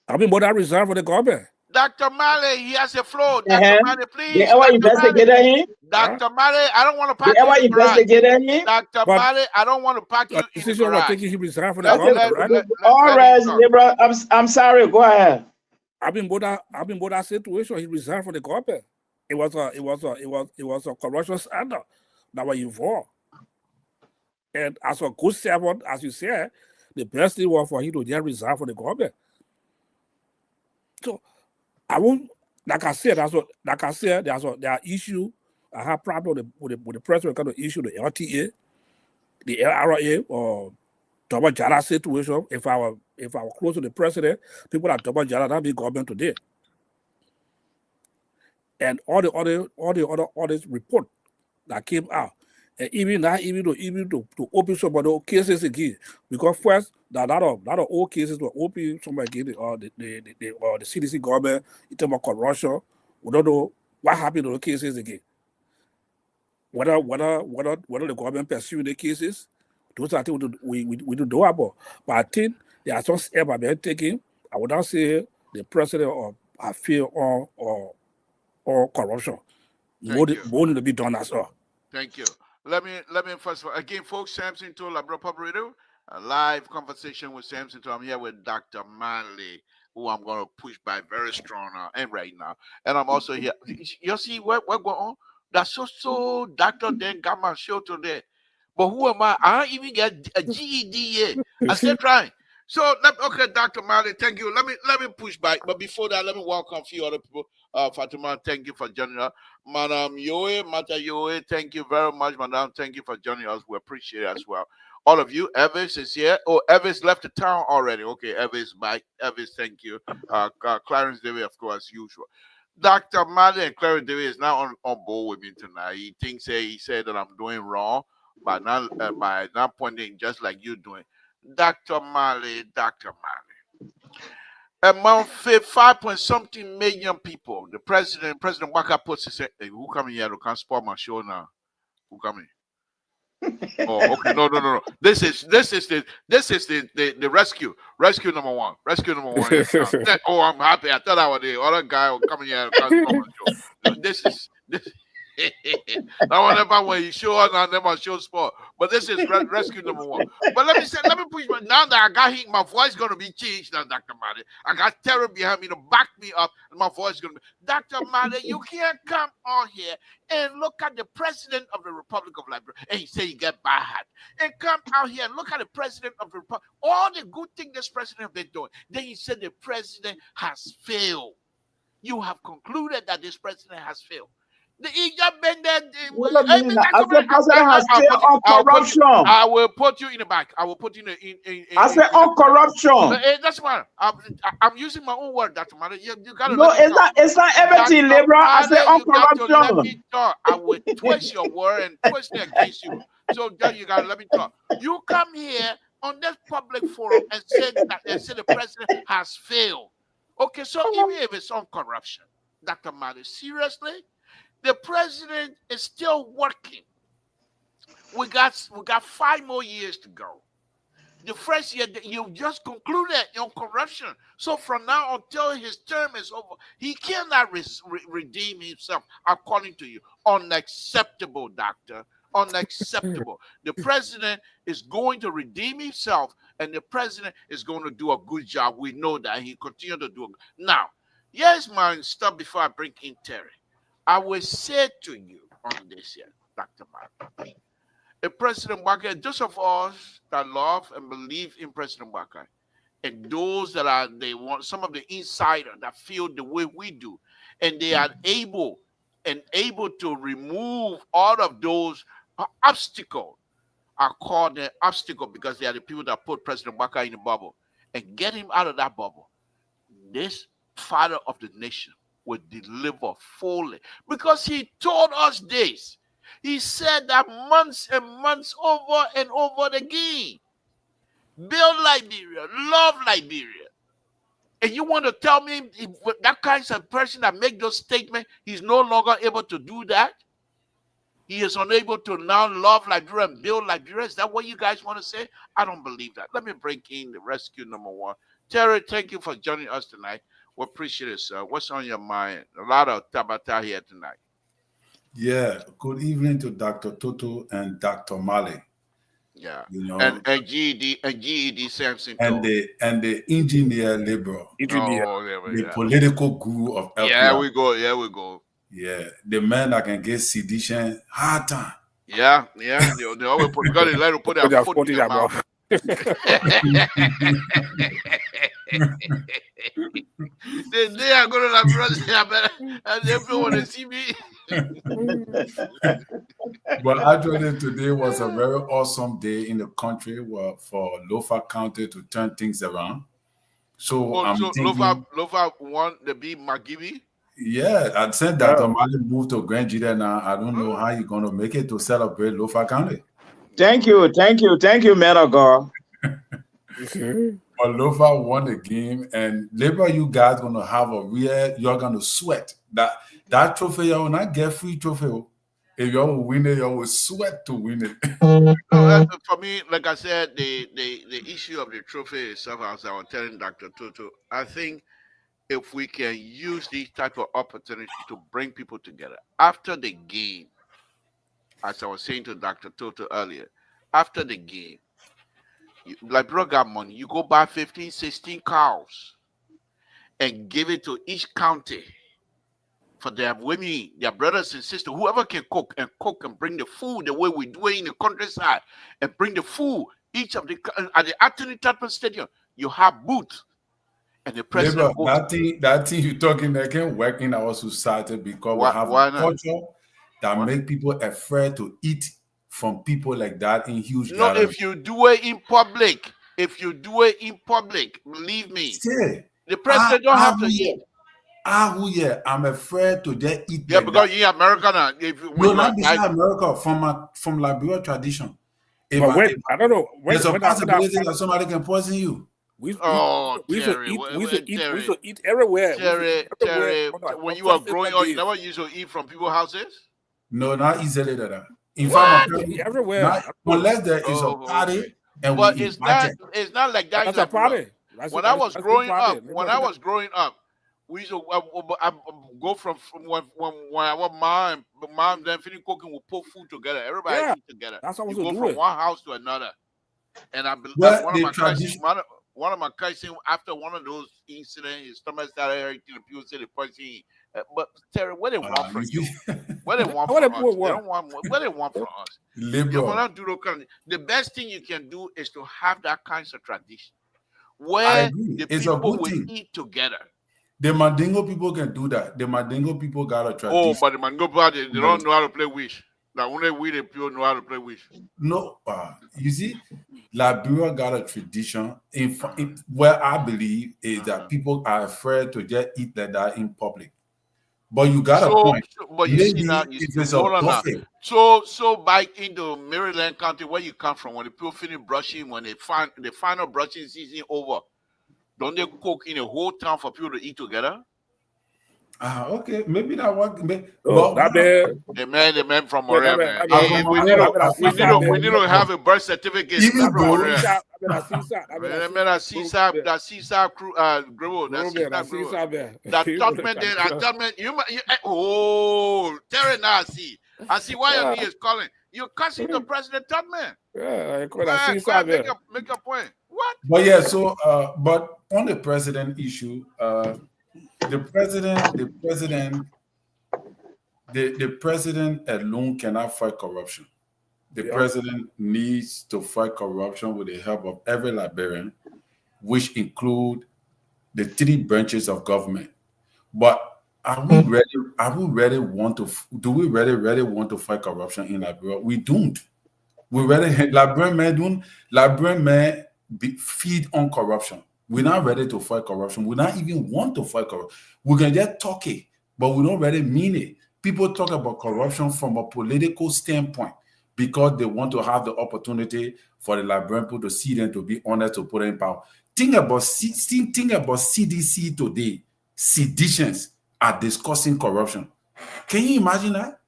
[SPEAKER 3] Abi Moda resigned from the government.
[SPEAKER 1] Dr. Malley, he has a flow. Dr.
[SPEAKER 4] Uh-huh.
[SPEAKER 1] Malley,
[SPEAKER 4] They
[SPEAKER 1] please.
[SPEAKER 4] ever
[SPEAKER 1] Dr. Malley.
[SPEAKER 4] investigated him?
[SPEAKER 1] Dr. Malley, I don't want to
[SPEAKER 4] They
[SPEAKER 1] pack you
[SPEAKER 4] ever
[SPEAKER 1] in the garage.
[SPEAKER 4] investigated him?
[SPEAKER 1] Dr.
[SPEAKER 3] But
[SPEAKER 1] Malley, I don't want to pack you
[SPEAKER 3] a
[SPEAKER 1] in the
[SPEAKER 3] decision was
[SPEAKER 1] garage.
[SPEAKER 3] taken. He resigned from the
[SPEAKER 1] Let,
[SPEAKER 3] government,
[SPEAKER 1] let,
[SPEAKER 3] right?
[SPEAKER 1] let, let,
[SPEAKER 4] All
[SPEAKER 1] let
[SPEAKER 4] right,
[SPEAKER 1] him talk.
[SPEAKER 4] liberal. I'm sorry. Go ahead.
[SPEAKER 3] Abi Moda situation. He resigned from the government. It was a corruption scandal that was involved. And as a good servant, as you said, the best thing was for him to just resign from the government. So I won't, like I said, there are issues. I have problem with the president kind of issue, the LTA, the LRA, or double jara situation. If I were close to the president, people are double jara, that'd be government today. And all the other report that came out. And even to open some of those cases again, because first that lot of old cases were open somebody again, or the CDC government in terms of corruption. We don't know what happened to those cases again. Whether the government pursue the cases, those are things we do know about. But I think there are some steps have been taken. I would not say the president of fear or corruption. More need to be done as well.
[SPEAKER 1] Thank you. Let me first of all, again, folks, Samson to Labro Pabrito, a live conversation with Samson to. I'm here with Dr. Manley, who I'm going to push by very strong now and right now. And I'm also here. You see what going on? That's so Dr. Dan got my show today. But who am I? I don't even get a GED yet. I'm still trying. So okay, Dr. Manley, thank you. Let me push back. But before that, let me welcome a few other people. Fatima, thank you for joining us. Madam Yoe, Mata Yoe, thank you very much, Madam. Thank you for joining us. We appreciate it as well. All of you. Evis is here. Oh, Evis left the town already. Okay, Evis back. Evis, thank you. Clarence David, of course, as usual. Dr. Malley and Clarence David is now on board with me tonight. He said that I'm doing wrong by not pointing just like you doing. Dr. Malley. Among 5 point something million people, the President Waka puts his hey, who coming here to can spoil my show now? Who coming? Oh, okay. No. This is the rescue. Rescue number one. Yes, oh, I'm happy. I thought I was the other guy who coming here to can spoil my show. This. I want never when you show up and never show sport. But this is rescue number one. But let me push my now that I got hit, my voice gonna be changed now, Dr. Malley. I got terror behind me to back me up, and my voice is gonna be Dr. Malley, you can't come on here and look at the president of the Republic of Liberia and he say you get bad. And come out here and look at the president of the Republic, all the good things this president have been doing. Then you said the president has failed. You have concluded that this president has failed. The Egypt bended.
[SPEAKER 4] The president has failed on corruption.
[SPEAKER 1] I will put you in the back. I will put you in
[SPEAKER 4] I said on corruption.
[SPEAKER 1] That's matter. I'm using my own word, Dr. Malley. You gotta
[SPEAKER 4] No, it's not everything, liberal. I said on corruption.
[SPEAKER 1] Let me talk. I will twist your word and twist it against you. So then you gotta let me talk. You come here on this public forum and say the president has failed. Okay, so even if it's on corruption, Dr. Malley, seriously? The president is still working. We got 5 more years to go. The first year you just concluded on corruption. So from now until his term is over, he cannot redeem himself according to you. Unacceptable, doctor. Unacceptable. The president is going to redeem himself, and the president is going to do a good job. We know that he continue to do it. Now, here's my stuff before I bring in Terry. I will say to you on this here, Dr. Mark, if President Walker, those of us that love and believe in President Walker, and those that are some of the insider that feel the way we do, and they are able to remove all of those obstacles. I call them obstacle because they are the people that put President Walker in the bubble and get him out of that bubble. This father of the nation will deliver fully because he told us this. He said that months and months over and over again. Build Liberia, love Liberia. And you want to tell me that kind of person that make those statements, he's no longer able to do that? He is unable to now love Liberia and build Liberia. Is that what you guys want to say? I don't believe that. Let me bring in the rescue number one. Terry, thank you for joining us tonight. We appreciate it, sir. What's on your mind? A lot of tabata here tonight.
[SPEAKER 5] Yeah. Good evening to Dr. Toto and Dr. Mali.
[SPEAKER 1] Yeah.
[SPEAKER 5] You know,
[SPEAKER 1] and GED Samson
[SPEAKER 5] and
[SPEAKER 1] too.
[SPEAKER 5] the engineer liberal. The political guru of LPR.
[SPEAKER 1] Yeah, we go. Yeah, we go.
[SPEAKER 5] Yeah, the man that can get sedition hard time.
[SPEAKER 1] Yeah. They always put because they like to put their foot in their mouth. They are going to have and everyone to see me.
[SPEAKER 5] But actually, today was a very awesome day in the country for Lofa County to turn things around. So I'm thinking,
[SPEAKER 1] Lofa won the B McGibby.
[SPEAKER 5] Yeah, I said that Mali moved to Grand Judah now. I don't know how you're gonna make it to celebrate Lofa County.
[SPEAKER 4] Thank you, man of God.
[SPEAKER 5] But Lofa won the game, and later you guys gonna have you're gonna sweat. That trophy, you will not get free trophy. If you will win it, you will sweat to win it.
[SPEAKER 1] No, for me, like I said, the issue of the trophy itself, as I was telling Dr. Tutu, I think if we can use this type of opportunity to bring people together after the game, as I was saying to Dr. Toto earlier, after the game, like bro got money, you go buy 15, 16 cows and give it to each county for their women, their brothers and sisters, whoever can cook and bring the food the way we do it in the countryside and bring the food. Each of the at the Anthony Tatman Stadium, you have booths. And the president
[SPEAKER 5] that thing you're talking that can work in our society because we have a culture that make people afraid to eat from people like that in huge gatherings.
[SPEAKER 1] If you do it in public, believe me, the president don't have to eat.
[SPEAKER 5] I'm afraid to just eat.
[SPEAKER 1] Yeah, like because you're American.
[SPEAKER 5] Not America from Liberia tradition.
[SPEAKER 3] I don't know.
[SPEAKER 5] There's a possibility that somebody can poison you.
[SPEAKER 3] We used to eat everywhere.
[SPEAKER 1] Terry, when you were growing up, you never used to eat from people's houses?
[SPEAKER 5] No, not easily like that. In fact,
[SPEAKER 3] everywhere.
[SPEAKER 5] Unless there is a party and
[SPEAKER 1] but it's not like that.
[SPEAKER 3] That's a party.
[SPEAKER 1] When I was growing up, we used to go from when our mom then finish cooking, we put food together. Everybody eat together.
[SPEAKER 3] That's how we
[SPEAKER 1] go
[SPEAKER 3] do
[SPEAKER 1] from one house to another. And I believe one of my cousins, after one of those incidents, his stomach started hurting. People say the person. But Terry, what they want from you? What they want from us? They don't want what they want from us. The best thing you can do is to have that kind of tradition where the people will eat together.
[SPEAKER 5] The Mandingo people can do that. The Mandingo people got a tradition.
[SPEAKER 1] Oh, but the Mandingo people, they don't know how to play wish. Now, only we the people know how to play wish.
[SPEAKER 5] No, you see, Liberia got a tradition where I believe is that people are afraid to just eat like that in public. But you got a point.
[SPEAKER 1] But you see now, so back into Maryland County, where you come from, when the people finish brushing, when they find the final brushing season over, don't they cook in a whole town for people to eat together?
[SPEAKER 5] Okay, maybe that work.
[SPEAKER 1] The man from Montreal. We need to have a birth certificate. That Caesar crew, oh, Terry, now I see why your knee is calling. You're cussing the president, Tubman. Make a point. What?
[SPEAKER 5] But yeah, so but on the president issue, the president the president alone cannot fight corruption. The
[SPEAKER 3] Yep.
[SPEAKER 5] president needs to fight corruption with the help of every Liberian, which include the three branches of government. But are we ready? Are we ready want to? Do we really want to fight corruption in Liberia? We don't. We really Liberian men feed on corruption. We're not ready to fight corruption. We not even want to fight corruption. We can just talk it, but we don't really mean it. People talk about corruption from a political standpoint because they want to have the opportunity for the Liberian people to see them to be honest to put in power. Think about CDC today. Seditions are discussing corruption. Can you imagine that?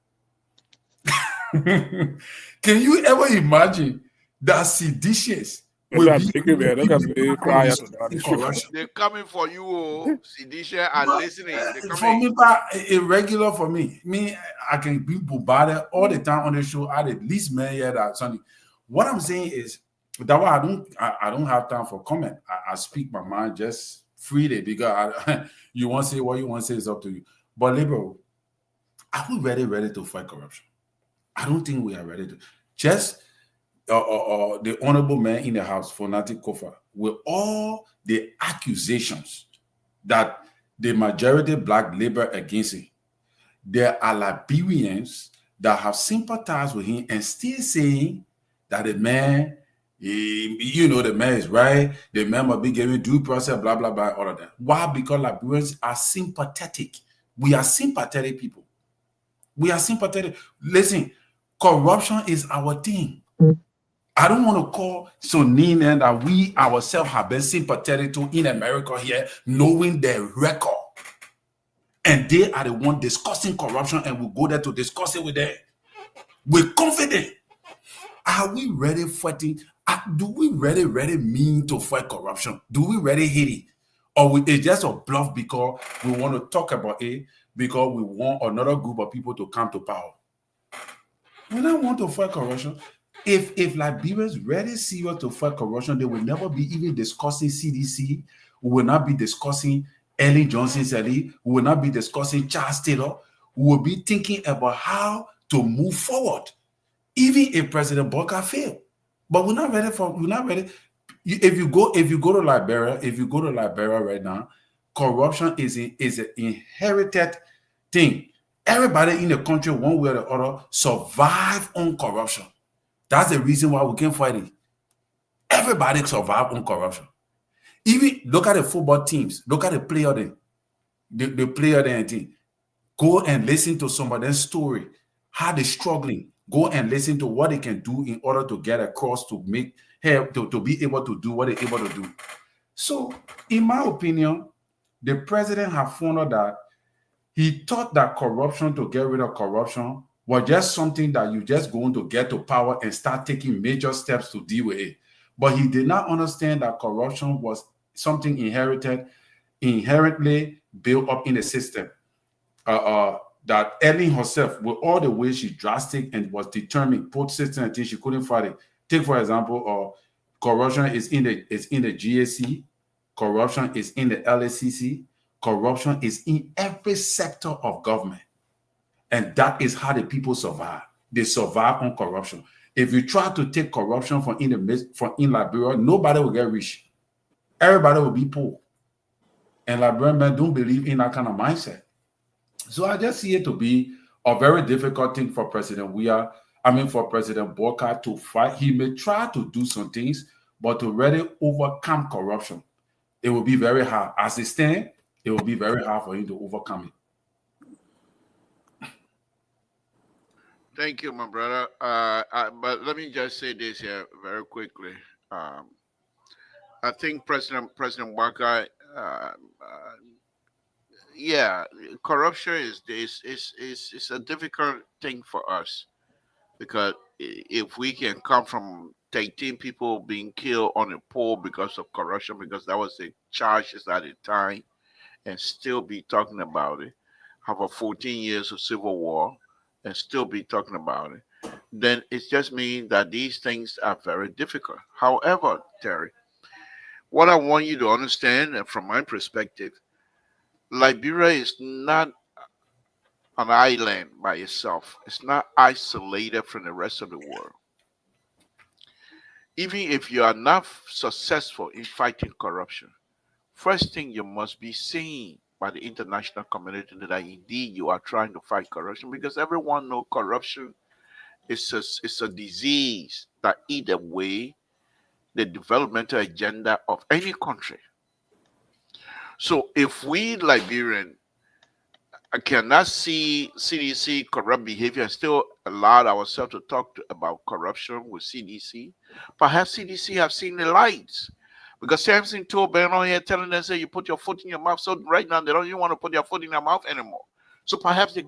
[SPEAKER 5] Can you ever imagine that seditious
[SPEAKER 3] Maybe
[SPEAKER 5] will
[SPEAKER 3] I'm
[SPEAKER 5] be
[SPEAKER 3] thinking, man, look at me cry out to
[SPEAKER 5] discussing
[SPEAKER 3] that.
[SPEAKER 5] corruption?
[SPEAKER 1] They're coming for you, oh. Sidisha are listening. They're
[SPEAKER 5] For
[SPEAKER 1] coming.
[SPEAKER 5] me, but irregular for me. I can be bombarded all the time on the show. I at least man here that Sunday. What I'm saying is that why I don't have time for comment. I speak my mind just freely because you want to say what you want to say is up to you. But liberal, are we ready to fight corruption? I don't think we are ready to. Just the honorable man in the house, Fonati Kofa, with all the accusations that the majority black labor against him, there are Liberians that have sympathized with him and still saying that the man, the man is right, the man must be given due process, blah, blah, blah, all of that. Why? Because Liberians are sympathetic. We are sympathetic people. We are sympathetic. Listen, corruption is our thing. I don't want to call Sonine that we ourselves have been sympathetic to in America here, knowing their record. And they are the one discussing corruption and we go there to discuss it with them. We're confident. Are we ready fighting? Do we really mean to fight corruption? Do we really hate it? Or it's just a bluff because we want to talk about it because we want another group of people to come to power? We don't want to fight corruption. If Liberians really serious to fight corruption, they will never be even discussing CDC. We will not be discussing Ellen Johnson Sally. We will not be discussing Charles Taylor. We will be thinking about how to move forward, even if President Boka failed. But we're not ready. If you go to Liberia right now, corruption is an inherited thing. Everybody in the country, one way or the other, survive on corruption. That's the reason why we can't fight it. Everybody survive on corruption. Even look at the football teams. Look at the player then. The player then team. Go and listen to somebody's story. How they're struggling. Go and listen to what they can do in order to get across to make help to be able to do what they're able to do. So, in my opinion, the president has found out that he thought that corruption, to get rid of corruption, was just something that you just going to get to power and start taking major steps to deal with it. But he did not understand that corruption was something inherently built up in the system. That Ellen herself, with all the ways she drastic and was determined, put system until she couldn't fight it. Take for example, corruption is in the GAC, corruption is in the LACC, corruption is in every sector of government. And that is how the people survive. They survive on corruption. If you try to take corruption from in Liberia, nobody will get rich. Everybody will be poor. And Liberian men don't believe in that kind of mindset. So I just see it to be a very difficult thing for President for President Boka to fight. He may try to do some things, but to really overcome corruption, it will be very hard. As it stands, it will be very hard for him to overcome it.
[SPEAKER 1] Thank you, my brother. But let me just say this here very quickly. I think President Barker, yeah, corruption is a difficult thing for us because if we can come from 13 people being killed on a pole because of corruption, because that was the charges at the time, and still be talking about it, have a 14 years of civil war, and still be talking about it, then it just means that these things are very difficult. However, Terry, what I want you to understand, and from my perspective, Liberia is not an island by itself. It's not isolated from the rest of the world. Even if you are not successful in fighting corruption, first thing you must be seen by the international community that indeed you are trying to fight corruption, because everyone knows corruption is a disease that eat away the developmental agenda of any country. So if we Liberian cannot see CDC corrupt behavior and still allow ourselves to talk about corruption with CDC, perhaps CDC have seen the lights. Because Samson told Ben on here telling them, say, you put your foot in your mouth. So right now, they don't even want to put their foot in their mouth anymore. So perhaps they're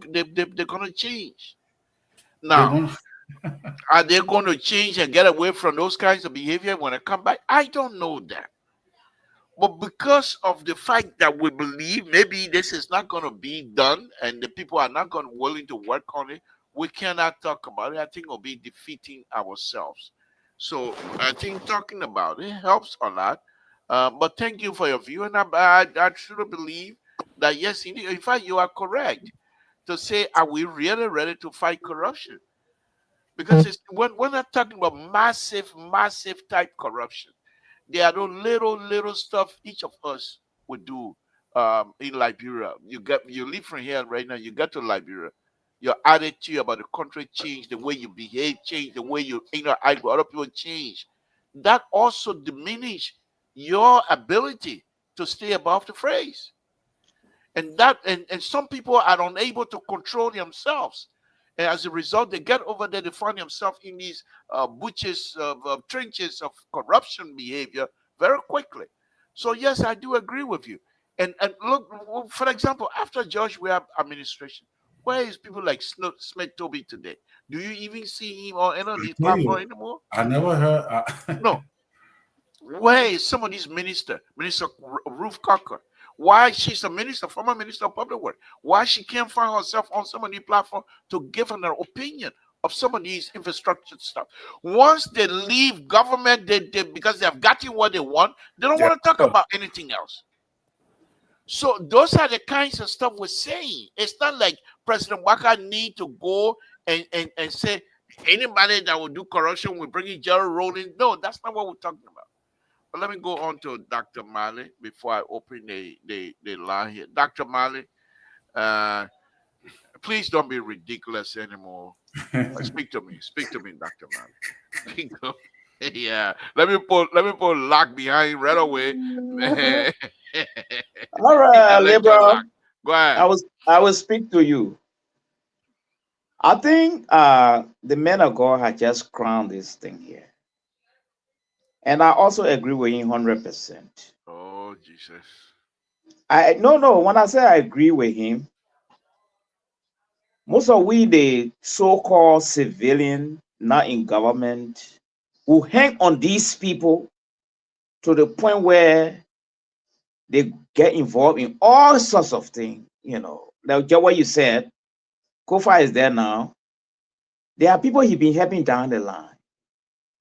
[SPEAKER 1] going to change. Now, are they going to change and get away from those kinds of behavior when they come back? I don't know that. But because of the fact that we believe maybe this is not going to be done and the people are not going willing to work on it, we cannot talk about it. I think we'll be defeating ourselves. So I think talking about it helps a lot. But thank you for your view, and I truly believe that yes, in fact, you are correct to say, are we really ready to fight corruption? Because we're not talking about massive type corruption. There are those little stuff each of us would do in Liberia. You live from here right now. You get to Liberia, your attitude about the country change, the way you behave change, the way you interact with other people change. That also diminish your ability to stay above the phrase. And some people are unable to control themselves. And as a result, they get over there, they find themselves in these butches of trenches of corruption behavior very quickly. So yes, I do agree with you. And look, for example, after George Weah administration, where is people like Smith Toby today? Do you even see him on any of these platforms anymore?
[SPEAKER 5] I never heard.
[SPEAKER 1] No. Where is some of these Minister Ruth Cocker? Why she's a minister, former minister of public work? Why she can't find herself on some of these platforms to give an opinion of some of these infrastructure stuff? Once they leave government, they because they have gotten what they want, they don't want to talk about anything else. So those are the kinds of stuff we're saying. It's not like President Waka need to go and say anybody that will do corruption will bring in Gerald Rowland. No, that's not what we're talking about. But let me go on to Dr. Mali before I open the line here. Dr. Mali, please don't be ridiculous anymore. Speak to me, Dr. Mali. Yeah, let me put lock behind right away.
[SPEAKER 4] All right, Libra.
[SPEAKER 1] Go ahead.
[SPEAKER 4] I will speak to you. I think the men of God had just crowned this thing here. And I also agree with him 100%.
[SPEAKER 1] Oh, Jesus.
[SPEAKER 4] No. When I say I agree with him, most of we, the so-called civilian, not in government, will hang on these people to the point where they get involved in all sorts of things. Like just what you said, Kofa is there now. There are people he been helping down the line.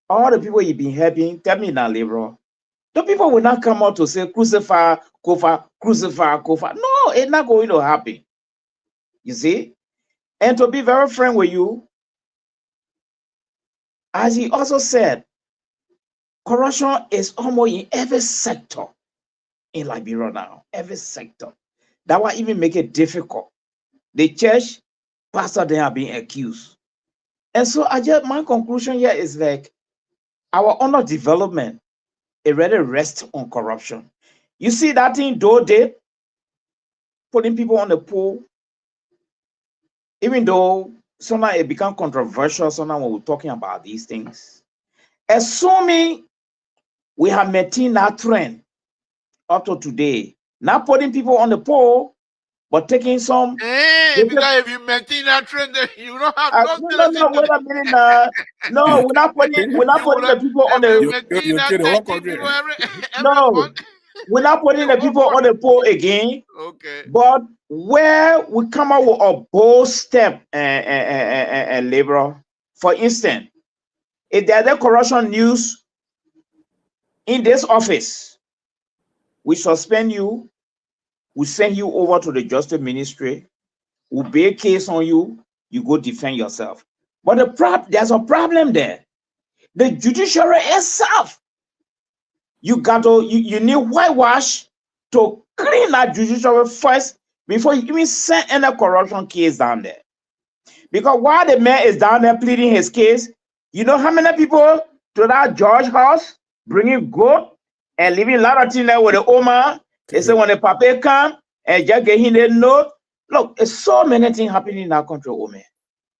[SPEAKER 4] All the people he been helping, tell me now, Libra. The people will not come out to say crucify Kofa, crucify Kofa. No, it's not going to happen. You see? And to be very frank with you, as he also said, corruption is almost in every sector in Liberia now. Every sector. That will even make it difficult. The church, pastor, they are being accused. And so my conclusion here is like our underdevelopment, it really rests on corruption. You see that thing though they putting people on the poll, even though sometimes it become controversial, sometimes when we're talking about these things. Assuming we have maintained that trend up to today, not putting people on the poll, but taking some.
[SPEAKER 1] Because if you maintain that trend, then you don't have
[SPEAKER 4] no, wait a minute. No, we're not putting the people on the. No, we're not putting the people on the poll again.
[SPEAKER 1] Okay.
[SPEAKER 4] But where we come out with a bold step and labor, for instance, if there's a corruption news in this office, we suspend you, we send you over to the justice ministry, will be a case on you, you go defend yourself. But there's a problem there. The judiciary itself, you need whitewash to clean that judiciary first before you even send any corruption case down there. Because while the man is down there pleading his case, you know how many people to that judge house bringing goat and leaving a lot of things there with the Oma. They say when the papa come and just get him the note. Look, there's so many things happening in that country, Oma.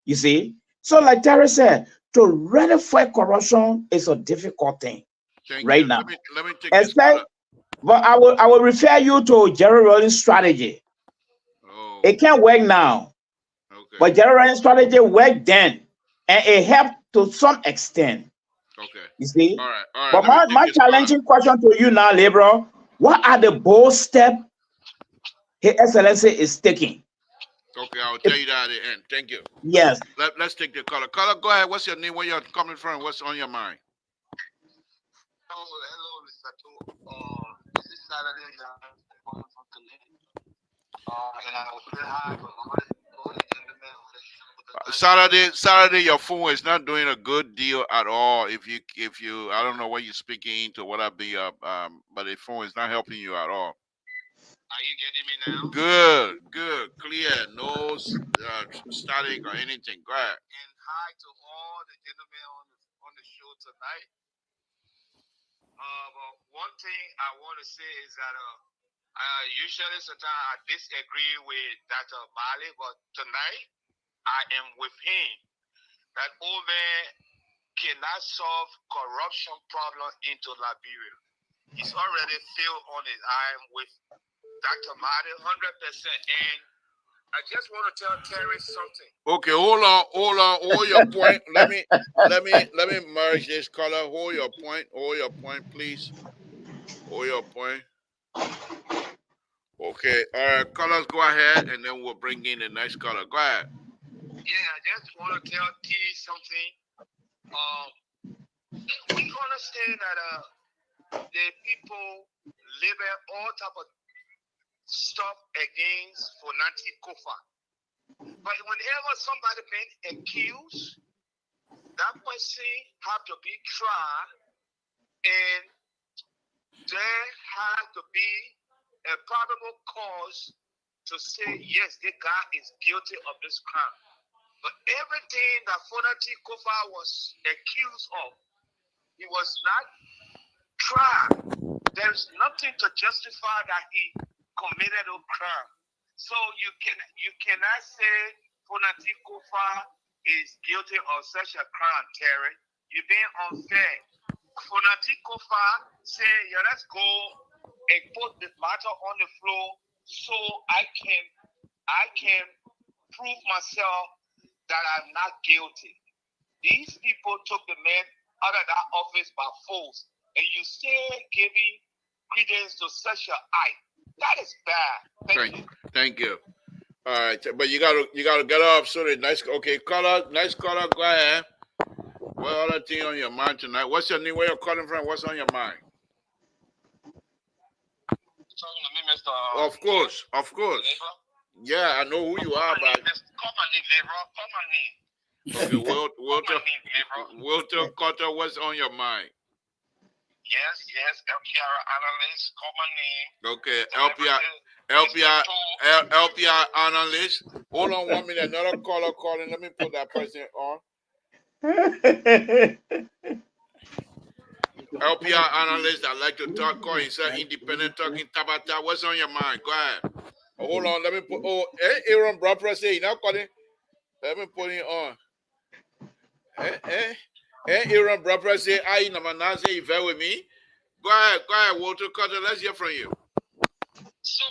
[SPEAKER 4] You see? So like Terry said, to ratify corruption is a difficult thing.
[SPEAKER 1] Thank
[SPEAKER 4] right
[SPEAKER 1] you.
[SPEAKER 4] now.
[SPEAKER 1] Let me take this.
[SPEAKER 4] But I will refer you to Jerry Rollins' strategy.
[SPEAKER 1] Oh.
[SPEAKER 4] It can't work now.
[SPEAKER 1] Okay.
[SPEAKER 4] But Jerry Rollins' strategy worked then. And it helped to some extent.
[SPEAKER 1] Okay.
[SPEAKER 4] You see?
[SPEAKER 1] All right.
[SPEAKER 4] But my challenging question to you now, Labor, what are the bold steps His Excellency is taking?
[SPEAKER 1] Okay, I'll tell you that at the end. Thank you.
[SPEAKER 4] Yes.
[SPEAKER 1] Let's take the caller. Caller, go ahead. What's your name? Where you're coming from? What's on your mind?
[SPEAKER 6] Hello, Mr. This is Saturday. I'm from Connecticut. And I was very high, but only gentleman.
[SPEAKER 1] Saturday, your phone is not doing a good deal at all. If you, I don't know what you're speaking into, what I be but the phone is not helping you at all.
[SPEAKER 6] Are you getting me now?
[SPEAKER 1] Good, clear, no static or anything. Go ahead.
[SPEAKER 6] And hi to all the gentlemen on the show tonight. But one thing I want to say is that usually sometimes I disagree with Dr. Mali, but tonight I am with him. That old man cannot solve corruption problem into Liberia. He's already failed on it. I am with Dr. Mali 100%. And I just want to tell Terry something.
[SPEAKER 1] Okay, hold your point. let me merge this color. Hold your point, please. Hold your point. Okay, all right, colors, go ahead, and then we'll bring in the next color. Go ahead.
[SPEAKER 6] Yeah, I just want to tell T something. We understand that the people label all type of stuff against Fonati Kofa. But whenever somebody been accused, that person have to be tried, and there has to be a probable cause to say, yes, this guy is guilty of this crime. But everything that Fonati Kofa was accused of, he was not tried. There's nothing to justify that he committed a crime. So you cannot say Fonati Kofa is guilty of such a crime, Terry. You're being unfair. Fonati Kofa said, yeah, let's go and put the matter on the floor so I can prove myself that I'm not guilty. These people took the man out of that office by force, and you still giving credence to such an act. That is bad.
[SPEAKER 1] Thank you. All right, but you gotta get up. Sorry, nice. Okay, nice color. Go ahead. What other thing on your mind tonight? What's your name? Where you're calling from? What's on your mind?
[SPEAKER 6] Talking to me, Mr.
[SPEAKER 1] Of course.
[SPEAKER 6] Labor?
[SPEAKER 1] Yeah, I know who you are, but
[SPEAKER 6] call my name, Labor. Call my name.
[SPEAKER 1] Okay, Walter Carter, what's on your mind?
[SPEAKER 6] Yes, LPR analyst, call my name.
[SPEAKER 1] Okay, LPR analyst. Hold on 1 minute. Another caller calling. Let me put that person on. LPR analyst, I like to talk. Call himself independent talking. Tabata, what's on your mind? Go ahead. Hold on. Let me put. Aaron Bropper say he now calling. Let me put him on. Aaron Bropper say I Namanaze you very with me. Go ahead, Walter Carter. Let's hear from you.
[SPEAKER 6] So,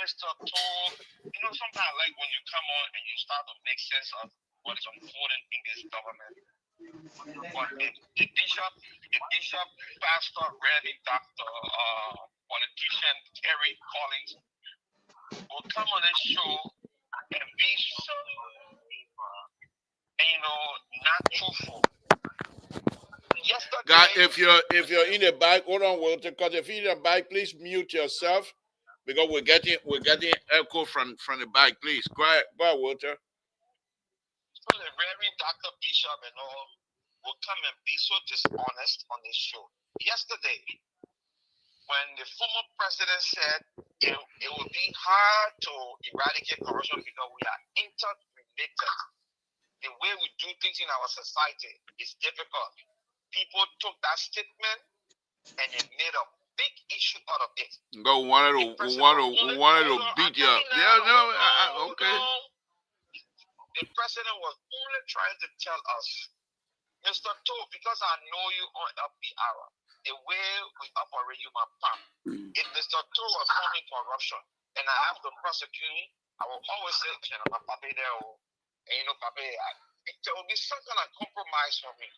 [SPEAKER 6] Mr. Tall, sometimes I like when you come on and you start to make sense of what is unfolding in this government. But the bishop, pastor, Reverend Doctor, politician Terry Collins will come on this show and be so, not truthful. Yesterday,
[SPEAKER 1] God, if you're in the back, hold on, Walter, because if you're in the back, please mute yourself because we're getting echo from the back. Please go ahead, Walter.
[SPEAKER 6] So the Reverend Dr. Bishop and all will come and be so dishonest on this show. Yesterday, when the former president said it would be hard to eradicate corruption because we are interrelated. The way we do things in our society is difficult. People took that statement and they made a big issue out of it.
[SPEAKER 1] Go wanted to beat you up. Okay.
[SPEAKER 6] The president was only trying to tell us, Mr. Toe, because I know you on LPR, the way we operate you, my pump. If Mr. Toe was forming corruption and I have to prosecute him, I will always say, my papa there, and papa, there will be some kind of compromise for me.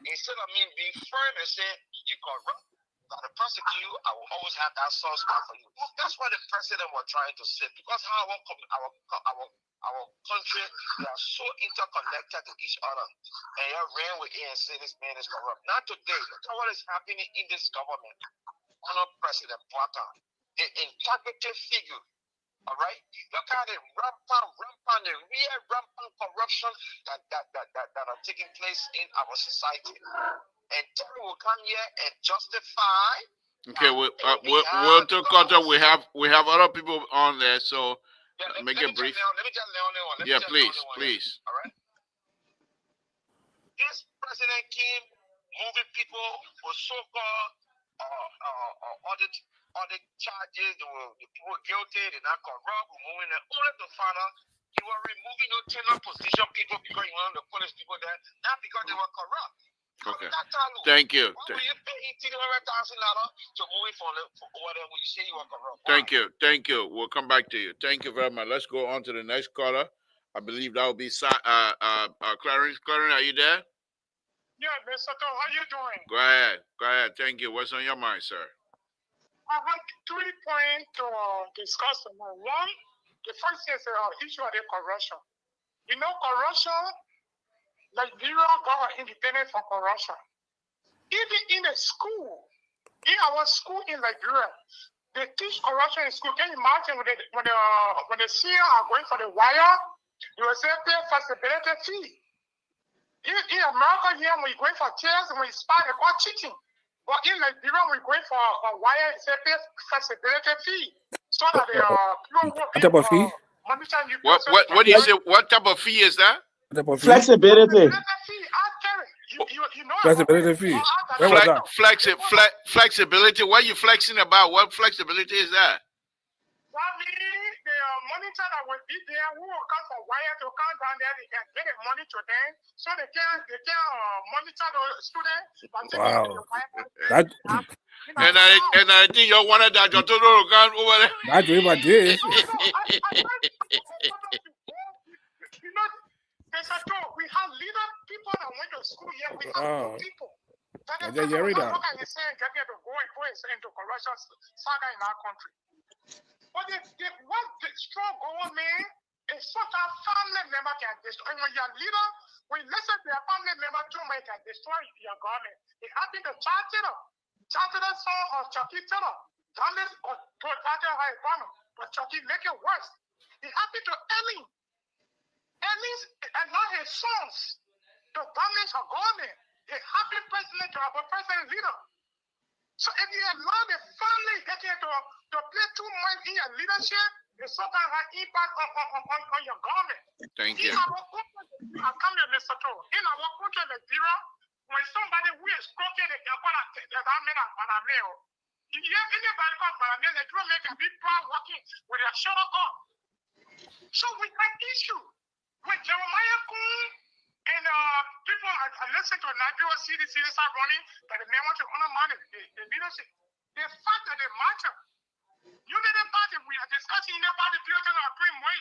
[SPEAKER 6] Instead of me being firm and say, you corrupt, but to prosecute you, I will always have that soft spot for you. That's what the president was trying to say, because how our country, we are so interconnected to each other. And you ran with it and say this man is corrupt. Not today. Look at what is happening in this government. Honor President Boata, the integrity figure. All right? Look at the rampant, the real rampant corruption that are taking place in our society. And Terry will come here and justify.
[SPEAKER 1] Okay, Walter Carter, we have other people on there, so. Make it brief.
[SPEAKER 6] Let me tell Leon.
[SPEAKER 1] Please.
[SPEAKER 6] All right. This president came moving people for so-called audit charges. The people guilty, they're not corrupt, removing them. Only to find out you were removing no tenure position people because you wanted to punish people there, not because they were corrupt.
[SPEAKER 1] Okay. Thank you.
[SPEAKER 6] Why will you pay $1,800 to move it for whatever you say you were corrupt?
[SPEAKER 1] Thank you. We'll come back to you. Thank you very much. Let's go on to the next caller. I believe that will be Clarence. Clarence, are you there?
[SPEAKER 7] Yeah, Mr. Toe, how you doing?
[SPEAKER 1] Go ahead. Thank you. What's on your mind, sir?
[SPEAKER 7] I have 3 points to discuss. One, the first is the issue of the corruption. You know, corruption, Liberia got independent from corruption. Even in the school, in our school in Liberia, they teach corruption in school. Can you imagine when the senior are going for the wire, you will say pay flexibility fee. In America here, when you're going for tears, when you spy, they call cheating. But in Liberia, when you're going for a wire, it's a pay flexibility fee. So that the people will monitor you.
[SPEAKER 1] What do you say? What type of fee is that?
[SPEAKER 4] Flexibility.
[SPEAKER 3] Flexibility fee.
[SPEAKER 1] Flexibility. What are you flexing about? What flexibility is that?
[SPEAKER 7] That means the monitor that will be there, who will come for wire to come down there, they can get the money to them, so they can monitor the students.
[SPEAKER 3] Wow.
[SPEAKER 1] And I think you wanted that your total account over there.
[SPEAKER 3] That's what I did.
[SPEAKER 7] We have leader people that went to school here. We have people.
[SPEAKER 3] That is saying
[SPEAKER 7] get to go into corruption saga in our country. But what the strong government is such a family member can destroy. And when you're a leader, when you listen to your family member too much, can destroy your government. It happened to Charter son of Chucky Taylor. Dallas or Charter High Economy. But Chucky make it worse. It happened to Ellie. Ellie's and not his sons. The damage of government. A happy president to have a president leader. So if you allow the family getting to play too much in your leadership, it sometimes has impact on your government.
[SPEAKER 1] Thank you.
[SPEAKER 7] In our country, Mr. Toe, in our country, Nigeria, when somebody who is crooked, they can put a mail. You hear anybody called Paramel, they don't make a big crowd walking with their shoulder up. So we have issue. When Jeremiah Kuhn and people are listening to Nigeria CDC start running, that the men want to honor money, the leadership. The fact that they matter. Unity Party, we are discussing Unity Party building our pre-way,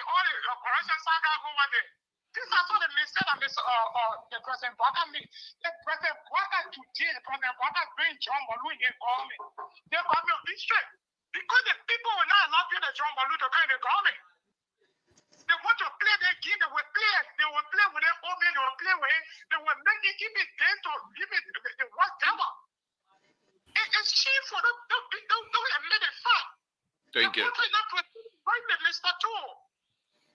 [SPEAKER 7] all the corruption saga over there. This is what the mistake of the President Boata made. The President Boata today, the President Boata bring John Balu in the government. The government will be straight. Because the people will not allow the John Balu to come in the government. They want to play their game, they will play it. They will play with their own men, they will play with it. They will make it, give it them to give it whatever. It's shameful. Don't admit the fact.
[SPEAKER 1] Thank you.
[SPEAKER 7] Mr. Too.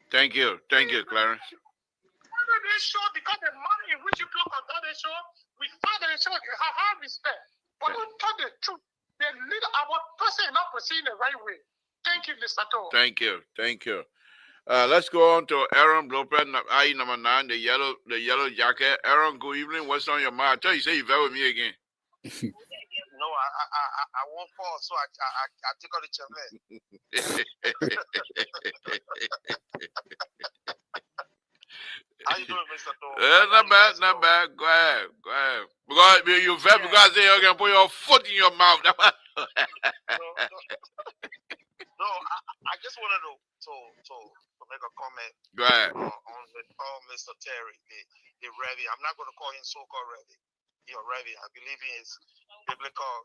[SPEAKER 1] Thank you. Thank you, Clarence.
[SPEAKER 7] They show because the money in which you talk about the show, we find the show you have respect. But we tell the truth. They lead our person not proceeding the right way. Thank you, Mr. Too.
[SPEAKER 1] Thank you. Thank you. Let's go on to Aaron Lopez, I number 9, the yellow jacket. Aaron, good evening. What's on your mind? I tell you, say you there with me again.
[SPEAKER 6] No, I won't fall, so I take out the chairman. How you doing, Mr. Too?
[SPEAKER 1] Not bad. Go ahead. Because you felt because you're gonna put your foot in your mouth.
[SPEAKER 6] No, I just wanted to make a comment.
[SPEAKER 1] Go ahead.
[SPEAKER 6] On Mr. Terry, the Rebbe. I'm not going to call him so-called Rebbe. Rebbe. I believe he is biblical.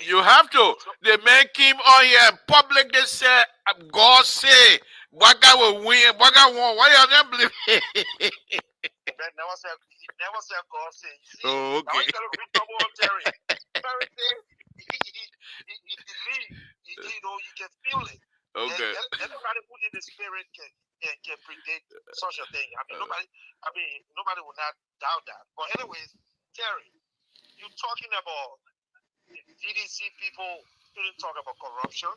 [SPEAKER 1] You have to. The man came on here in public. They said, God say, what guy will win? What guy won? Why you don't believe?
[SPEAKER 6] Never said God say.
[SPEAKER 1] Oh, okay.
[SPEAKER 6] Now you got to read trouble on Terry. Terry said he believes. You can feel it.
[SPEAKER 1] Okay.
[SPEAKER 6] Everybody who in the spirit can predict such a thing. Nobody will not doubt that. But anyways, Terry, you talking about DDC people shouldn't talk about corruption,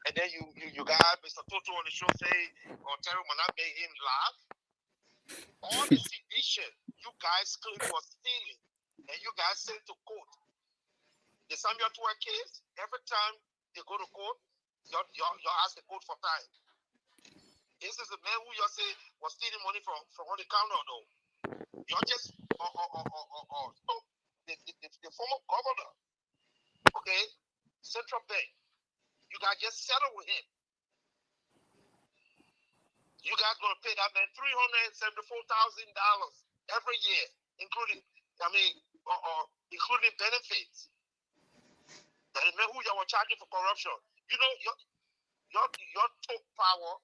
[SPEAKER 6] and then you got Mr. Toto on the show say, Terry will not make him laugh. All the sedition you guys claim was stealing, and you guys sent to court. The Samuel Tua case, every time they go to court, you ask the court for time. This is the man who you say was stealing money from on the counter, though. You're just the former governor, okay, Central Bank. You guys just settled with him. You guys gonna pay that man $374,000 every year, including benefits. That the man who you were charging for corruption. You know your took power.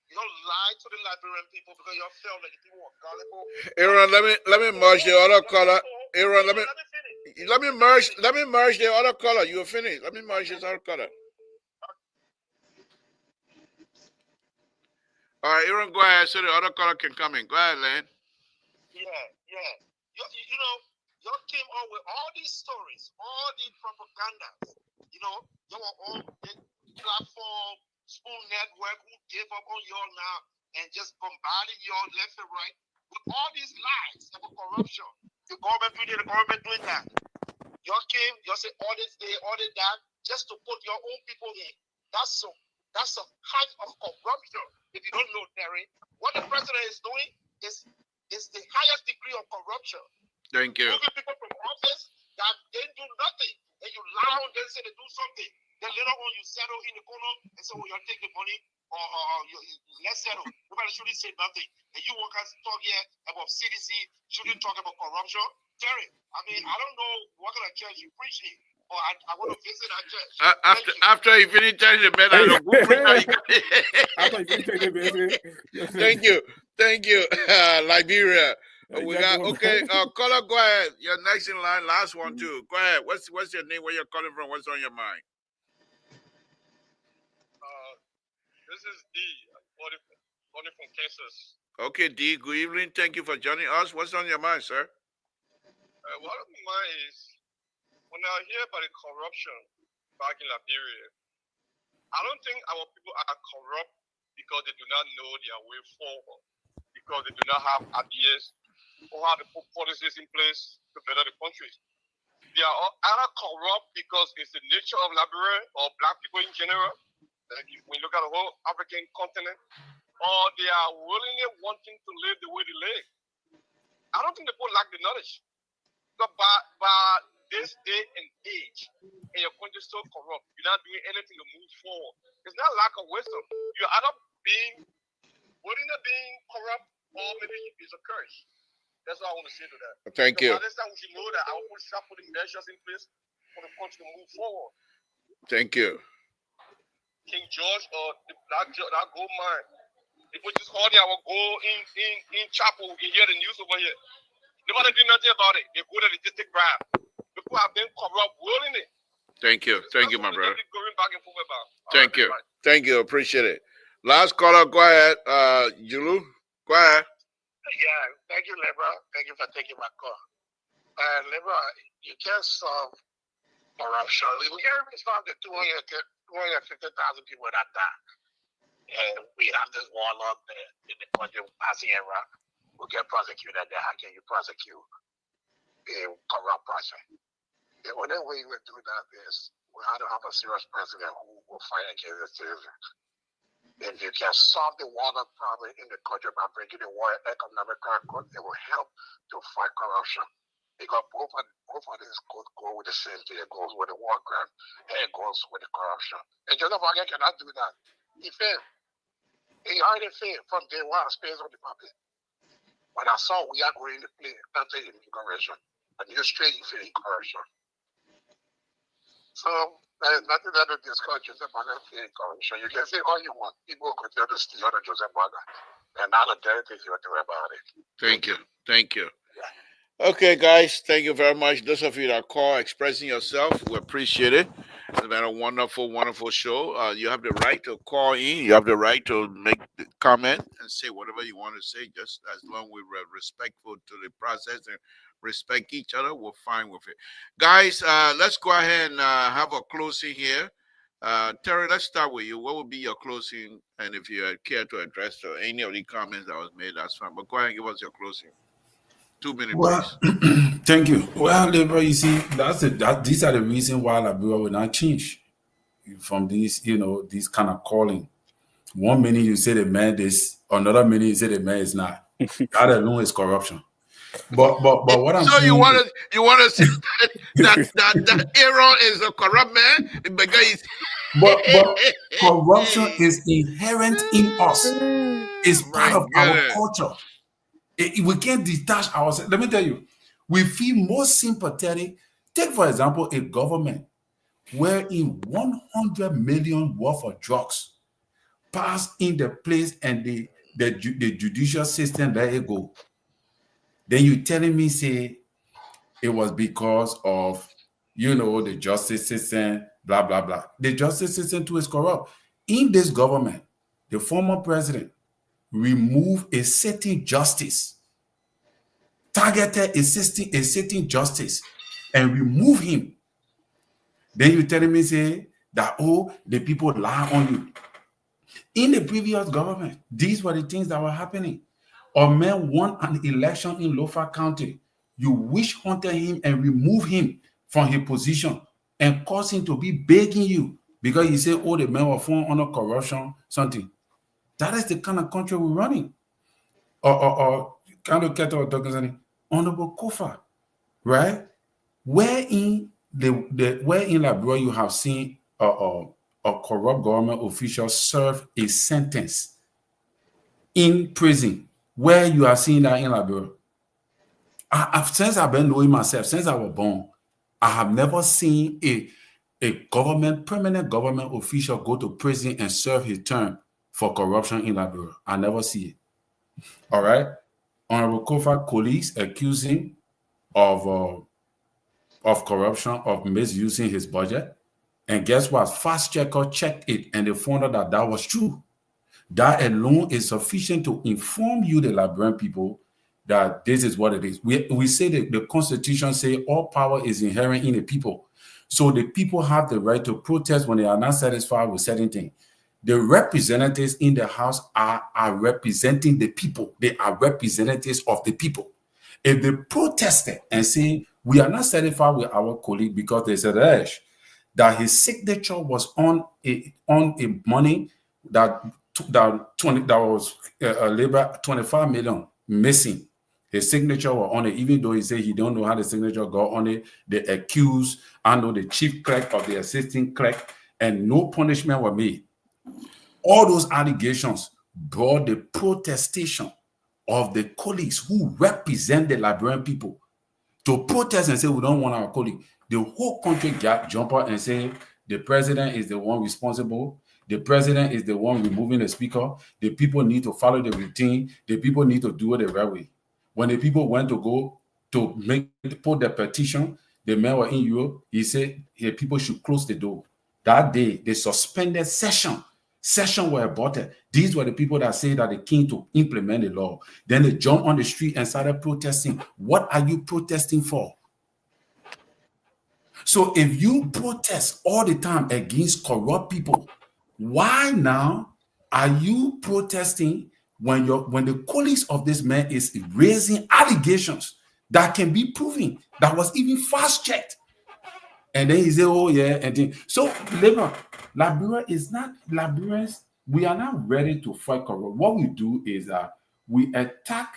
[SPEAKER 6] You lied to the Liberian people because you felt like the people were gullible.
[SPEAKER 1] Aaron, let me merge the other color. Aaron, let me merge the other color. You're finished. Let me merge this other color. All right, Aaron, go ahead so the other color can come in. Go ahead, Len.
[SPEAKER 6] Yeah. You know, you came up with all these stories, all these propagandas. You know, you were on the platform, Spoon Network, who gave up on y'all now and just bombarding y'all left and right with all these lies about corruption. The government doing that. Y'all came, y'all said all this day, all this that, just to put your own people in. That's a kind of corruption. If you don't know, Terry, what the president is doing is the highest degree of corruption.
[SPEAKER 1] Thank you.
[SPEAKER 6] Moving people from office that they do nothing, and you lie on them, say they do something. Then later on, you settle in the corner and say, well, you'll take the money, or let's settle. Nobody shouldn't say nothing. And you workers talk here about CDC, shouldn't talk about corruption. Terry, I don't know what kind of church you preach in, or I want to visit that church.
[SPEAKER 1] After you finish telling the man, I don't go preach. Thank you, Liberia. We got caller. Go ahead. You're next in line. Last one too. Go ahead. What's your name? Where you're calling from? What's on your mind?
[SPEAKER 8] This is D. Calling from Kansas.
[SPEAKER 1] Okay, D. Good evening. Thank you for joining us. What's on your mind, sir?
[SPEAKER 8] What on my mind is when I hear about the corruption back in Liberia, I don't think our people are corrupt because they do not know their way forward, because they do not have ideas or how to put policies in place to better the country. They are either corrupt because it's the nature of Liberia or black people in general, like when you look at the whole African continent, or they are willingly wanting to live the way they live. I don't think the people lack the knowledge. But by this day and age, and your country is so corrupt, you're not doing anything to move forward. It's not lack of wisdom. You're either being corrupt, or maybe it's a curse. That's what I want to say to that.
[SPEAKER 1] Thank you.
[SPEAKER 8] By this time, we should know that our people start putting measures in place for the country to move forward.
[SPEAKER 1] Thank you.
[SPEAKER 8] King George or that gold mine. If we just hold our gold in chapel, we can hear the news over here. Nobody do nothing about it. They go to the district bribe. People have been corrupt willingly.
[SPEAKER 1] Thank you. Thank you, my brother.
[SPEAKER 8] Going back and forth about.
[SPEAKER 1] Thank you. Thank you. Appreciate it. Last caller, go ahead. Julu, go ahead.
[SPEAKER 7] Yeah, thank you, Lebra. Thank you for taking my call. Lebra, you can't solve corruption. We can't even solve the 250,000 people that died. And we have this warlord there in the country passing around who get prosecuted there. How can you prosecute a corrupt person? The only way you will do that is we have to have a serious president who will fight against the citizens. If you can solve the water problem in the country by bringing the water economic concord, it will help to fight corruption. Because both of these go with the same thing. It goes with the war crime and it goes with the corruption. And Joseph Again cannot do that. He failed. He already failed from day one, space on the puppet. When I saw we are going to play after inauguration, a new straight failed corruption. So there is nothing that to discuss Joseph Maga failed corruption. You can say all you want. People will continue to steal under Joseph Maga. And now the dirty things you want to do about it.
[SPEAKER 1] Thank you. Thank you. Okay, guys, thank you very much. Those of you that call expressing yourself, we appreciate it. It's been a wonderful, wonderful show. You have the right to call in. You have the right to make the comment and say whatever you want to say, just as long as we're respectful to the process and respect each other, we're fine with it. Guys, let's go ahead and have a closing here. Terry, let's start with you. What would be your closing? And if you care to address any of the comments that was made, that's fine. But go ahead and give us your closing. 2 minutes,
[SPEAKER 5] well, thank you. Well, Labor, you see, these are the reasons why Liberia will not change from these, these kind of calling. 1 minute you say the man this, another minute you say the man is not. That alone is corruption. But what I'm
[SPEAKER 1] so
[SPEAKER 5] saying,
[SPEAKER 1] you want to say that Aaron is a corrupt man because
[SPEAKER 5] but corruption is inherent in us. It's part of our culture. We can't detach ourselves. Let me tell you, we feel more sympathetic. Take, for example, a government wherein 100 million worth of drugs pass in the place and the judicial system let it go. Then you telling me, say, it was because of, the justice system, blah, blah, blah. The justice system too is corrupt. In this government, the former president removed a certain justice, targeted a certain justice, and remove him. Then you telling me, say, that, the people lie on you. In the previous government, these were the things that were happening. A man won an election in Lofa County. You witch hunted him and remove him from his position and cause him to be begging you because he said, the man was found under corruption, something. That is the kind of country we're running. Or kind of cattle talking Honorable Kofa, right? Wherein Liberia you have seen a corrupt government official serve a sentence in prison, where you are seeing that in Liberia. Since I've been knowing myself, since I was born, I have never seen a permanent government official go to prison and serve his term for corruption in Liberia. I never see it. All right? Honorable Kofa colleagues accuse him of corruption, of misusing his budget. And guess what? Fast Checker checked it and they found out that was true. That alone is sufficient to inform you, the Liberian people, that this is what it is. We say that the Constitution says all power is inherent in the people. So the people have the right to protest when they are not satisfied with certain things. The representatives in the House are representing the people. They are representatives of the people. If they protested and say, we are not satisfied with our colleague because they said that his signature was on a money that was labor 25 million missing. His signature was on it, even though he said he don't know how the signature got on it. They accused, the chief clerk of the assistant clerk, and no punishment was made. All those allegations brought the protestation of the colleagues who represent the Liberian people to protest and say, we don't want our colleague. The whole country jump out and say, the president is the one responsible. The president is the one removing the speaker. The people need to follow the routine. The people need to do it the right way. When the people went to go to put the petition, the men were in Europe, he said people should close the door. That day, they suspended session. Session were aborted. These were the people that say that the king to implement the law. Then they jumped on the street and started protesting. What are you protesting for? So if you protest all the time against corrupt people, why now are you protesting when the colleagues of this man is raising allegations that can be proven, that was even fast-checked? And then he say, oh yeah, and then so Liberia is not Liberians. We are not ready to fight corruption. What we do is that we attack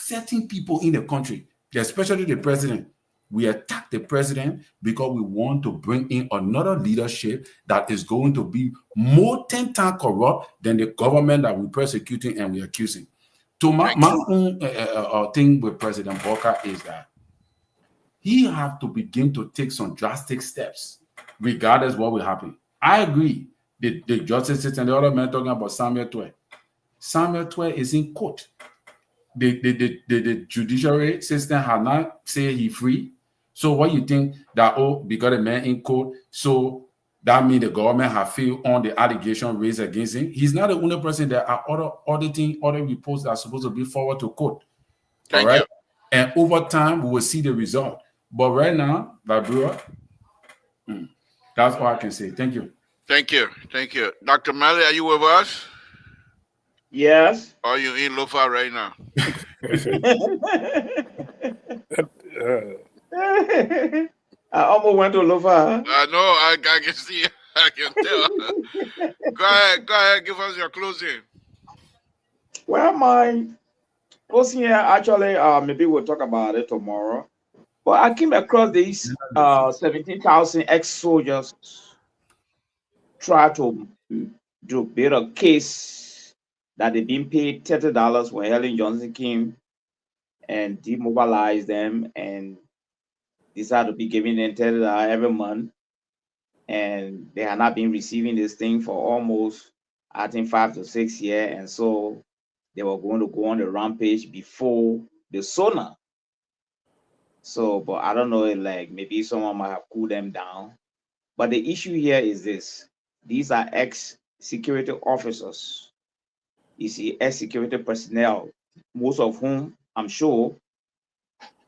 [SPEAKER 5] certain people in the country, especially the president. We attack the president because we want to bring in another leadership that is going to be more 10 times corrupt than the government that we're persecuting and we're accusing. So my own thing with President Walker is that he have to begin to take some drastic steps, regardless what will happen. I agree. The justice system, the other man talking about Samuel Twe. Samuel Twe is in court. The judiciary system has not said he free. So what you think that, oh, because the man in court, so that means the government have failed on the allegation raised against him? He's not the only person. There are auditing other reports that are supposed to be forwarded to court.
[SPEAKER 1] Thank you.
[SPEAKER 5] And over time, we will see the result. But right now, Liberia, that's all I can say. Thank you.
[SPEAKER 1] Thank you. Thank you. Dr. Malley, are you with us?
[SPEAKER 4] Yes.
[SPEAKER 1] Are you in Lofa right now?
[SPEAKER 4] I almost went to Lofa.
[SPEAKER 1] I know. I can see. I can tell. Go ahead. Give us your closing.
[SPEAKER 4] Well, my closing here, actually, maybe we'll talk about it tomorrow. But I came across these 17,000 ex-soldiers try to build a case that they've been paid $30 when Helen Johnson came and demobilized them and decided to be giving them $30 every month. And they had not been receiving this thing for almost, I think, 5 to 6 years. And so they were going to go on the rampage before the SONA. So, but I don't know, like maybe someone might have cooled them down. But the issue here is this. These are ex-security officers. You see, ex-security personnel, most of whom, I'm sure,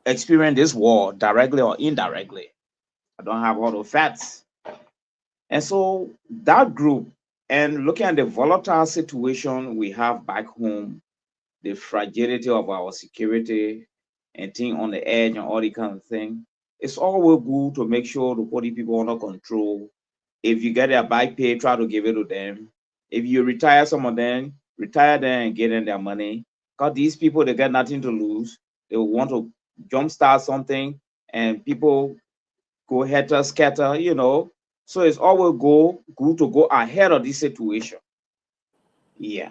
[SPEAKER 4] experienced this war directly or indirectly. I don't have all the facts. And so that group, and looking at the volatile situation we have back home, the fragility of our security, and thing on the edge and all the kind of thing, it's always good to make sure to put the people under control. If you get their back pay, try to give it to them. If you retire some of them, retire them and get in their money. Because these people, they got nothing to lose. They want to jumpstart something and people go helter scatter, you know. So it's always good to go ahead of this situation. Yeah.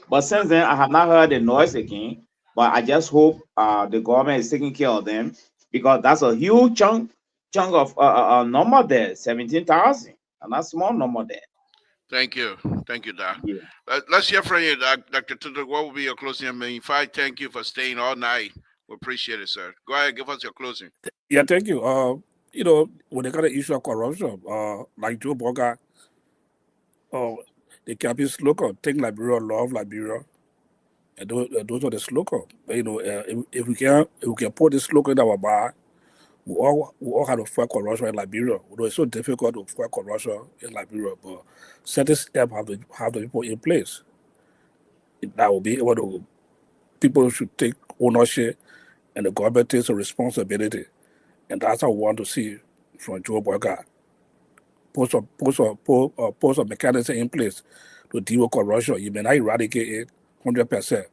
[SPEAKER 4] But since then, I have not heard the noise again. But I just hope the government is taking care of them, because that's a huge chunk of number there, 17,000, and that's small number there.
[SPEAKER 1] Thank you, Doc.
[SPEAKER 4] Yeah.
[SPEAKER 1] Let's hear from you, Dr. Tudor. What will be your closing? I mean, thank you for staying all night. We appreciate it, sir. Go ahead, give us your closing.
[SPEAKER 3] Yeah, thank you. You know, when they got the issue of corruption, like Joe Boga, they kept his slogan, "Take Liberia, love Liberia." And those are the slogan. You know, if we can put this slogan in our bar, we all have to fight corruption in Liberia. Although it's so difficult to fight corruption in Liberia, but certain steps have to be put in place. That will be able to. People should take ownership, and the government takes a responsibility, and that's what we want to see from Joe Boga. Put some mechanism in place to deal with corruption. You may not eradicate it 100%,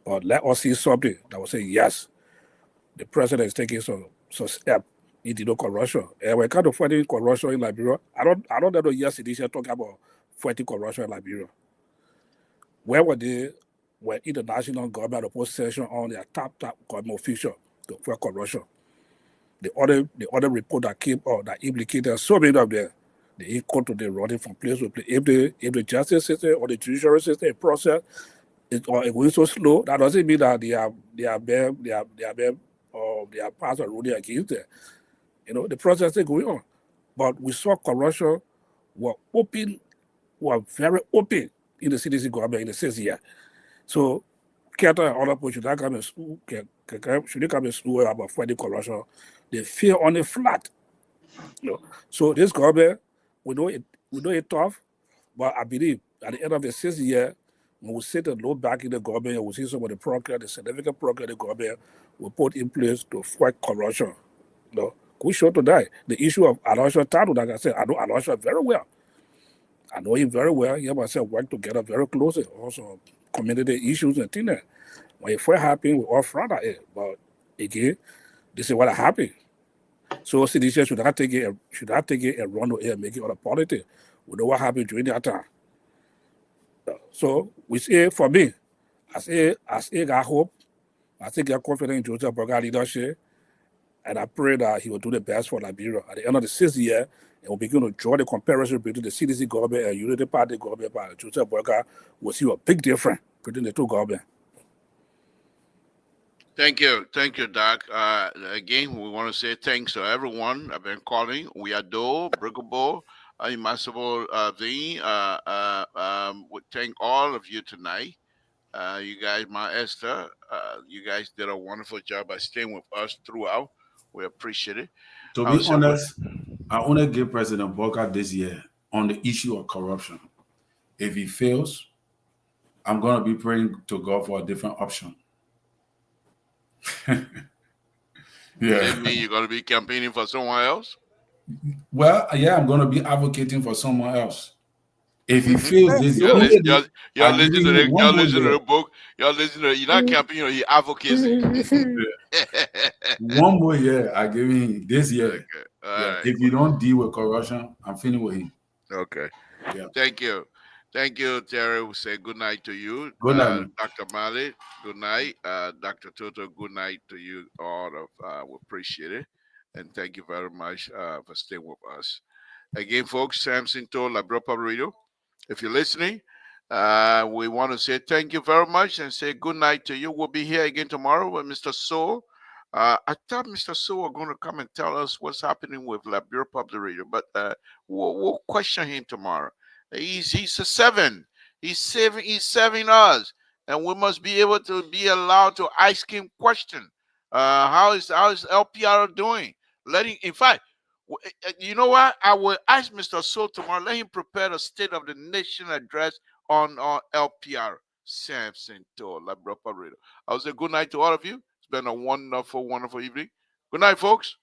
[SPEAKER 3] but let us see something that will say, yes, the president is taking some step in dealing with corruption. And when it comes to fighting corruption in Liberia, I don't know yesterday talking about fighting corruption in Liberia. Where were they when international government put sanction on their top government official to fight corruption? The other report that came out that implicated so many of them, they go to the running from place to place. If the justice system or the judiciary system process or going so slow, that doesn't mean that they are passed a ruling against them. You know, the process is going on. But we saw corruption were very open in the CDC government in the 6th year. So Keta and other people should not come in school, should they come in school about fighting corruption. They feel on the flat. You know? So this government, we know it's tough, but I believe at the end of the 6th year, when we sit and look back in the government, we see some of the progress, the significant progress the government will put in place to fight corruption. You know? We sure to die. The issue of Alosha Tadu, like I said, I know Alosha very well. I know him very well. He and myself work together very closely. Also, community issues and things. When it first happened, we all frowned at it. But again, this is what happened. So CDC should not take it and run away and make it other politics. We know what happened during that time. So we say, for me, I got hope. I think I'm confident in Joseph Burger leadership. And I pray that he will do the best for Liberia. At the end of the 6th year, and we'll begin to draw the comparison between the CDC government and Unity Party government by Joseph Burger. We'll see a big difference between the two governments.
[SPEAKER 1] Thank you, Doc. Again, we want to say thanks to everyone I've been calling. We adore Brigable, Immassible V. We thank all of you tonight. You guys, my Esther, you guys did a wonderful job by staying with us throughout. We appreciate it.
[SPEAKER 5] To be honest, I want to give President Boca this year on the issue of corruption. If he fails, I'm going to be praying to God for a different option.
[SPEAKER 1] Yeah. Does mean you're going to be campaigning for someone else?
[SPEAKER 5] Well, yeah, I'm going to be advocating for someone else. If he fails this year,
[SPEAKER 1] you're listening to the book. You're not campaigning, you're advocating.
[SPEAKER 5] One more year, I give him this year.
[SPEAKER 1] Okay.
[SPEAKER 5] Yeah.
[SPEAKER 1] Right.
[SPEAKER 5] If you don't deal with corruption, I'm finished with him.
[SPEAKER 1] Okay.
[SPEAKER 5] Yeah.
[SPEAKER 1] Thank you, Terry. We say good night to you.
[SPEAKER 5] Good night,
[SPEAKER 1] Dr. Mallett. Good night, Dr. Toto. Good night to you all. We appreciate it, and thank you very much for staying with us. Again, folks, Samson told Liberia Public Radio. If you're listening, we want to say thank you very much and say good night to you. We'll be here again tomorrow with Mr. Soul. I thought Mr. Soul was going to come and tell us what's happening with Liberia Public Radio, but we'll question him tomorrow. He's a 7. He's serving us, and we must be able to be allowed to ask him questions. How is LPR doing? In fact, you know what? I will ask Mr. Soul tomorrow. Let him prepare a State of the Nation address on LPR. Samson to Liberia Public Radio. I will say good night to all of you. It's been a wonderful, wonderful evening. Good night, folks.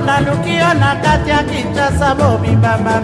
[SPEAKER 9] Nalukia na kati ya Kinshasa bobi mama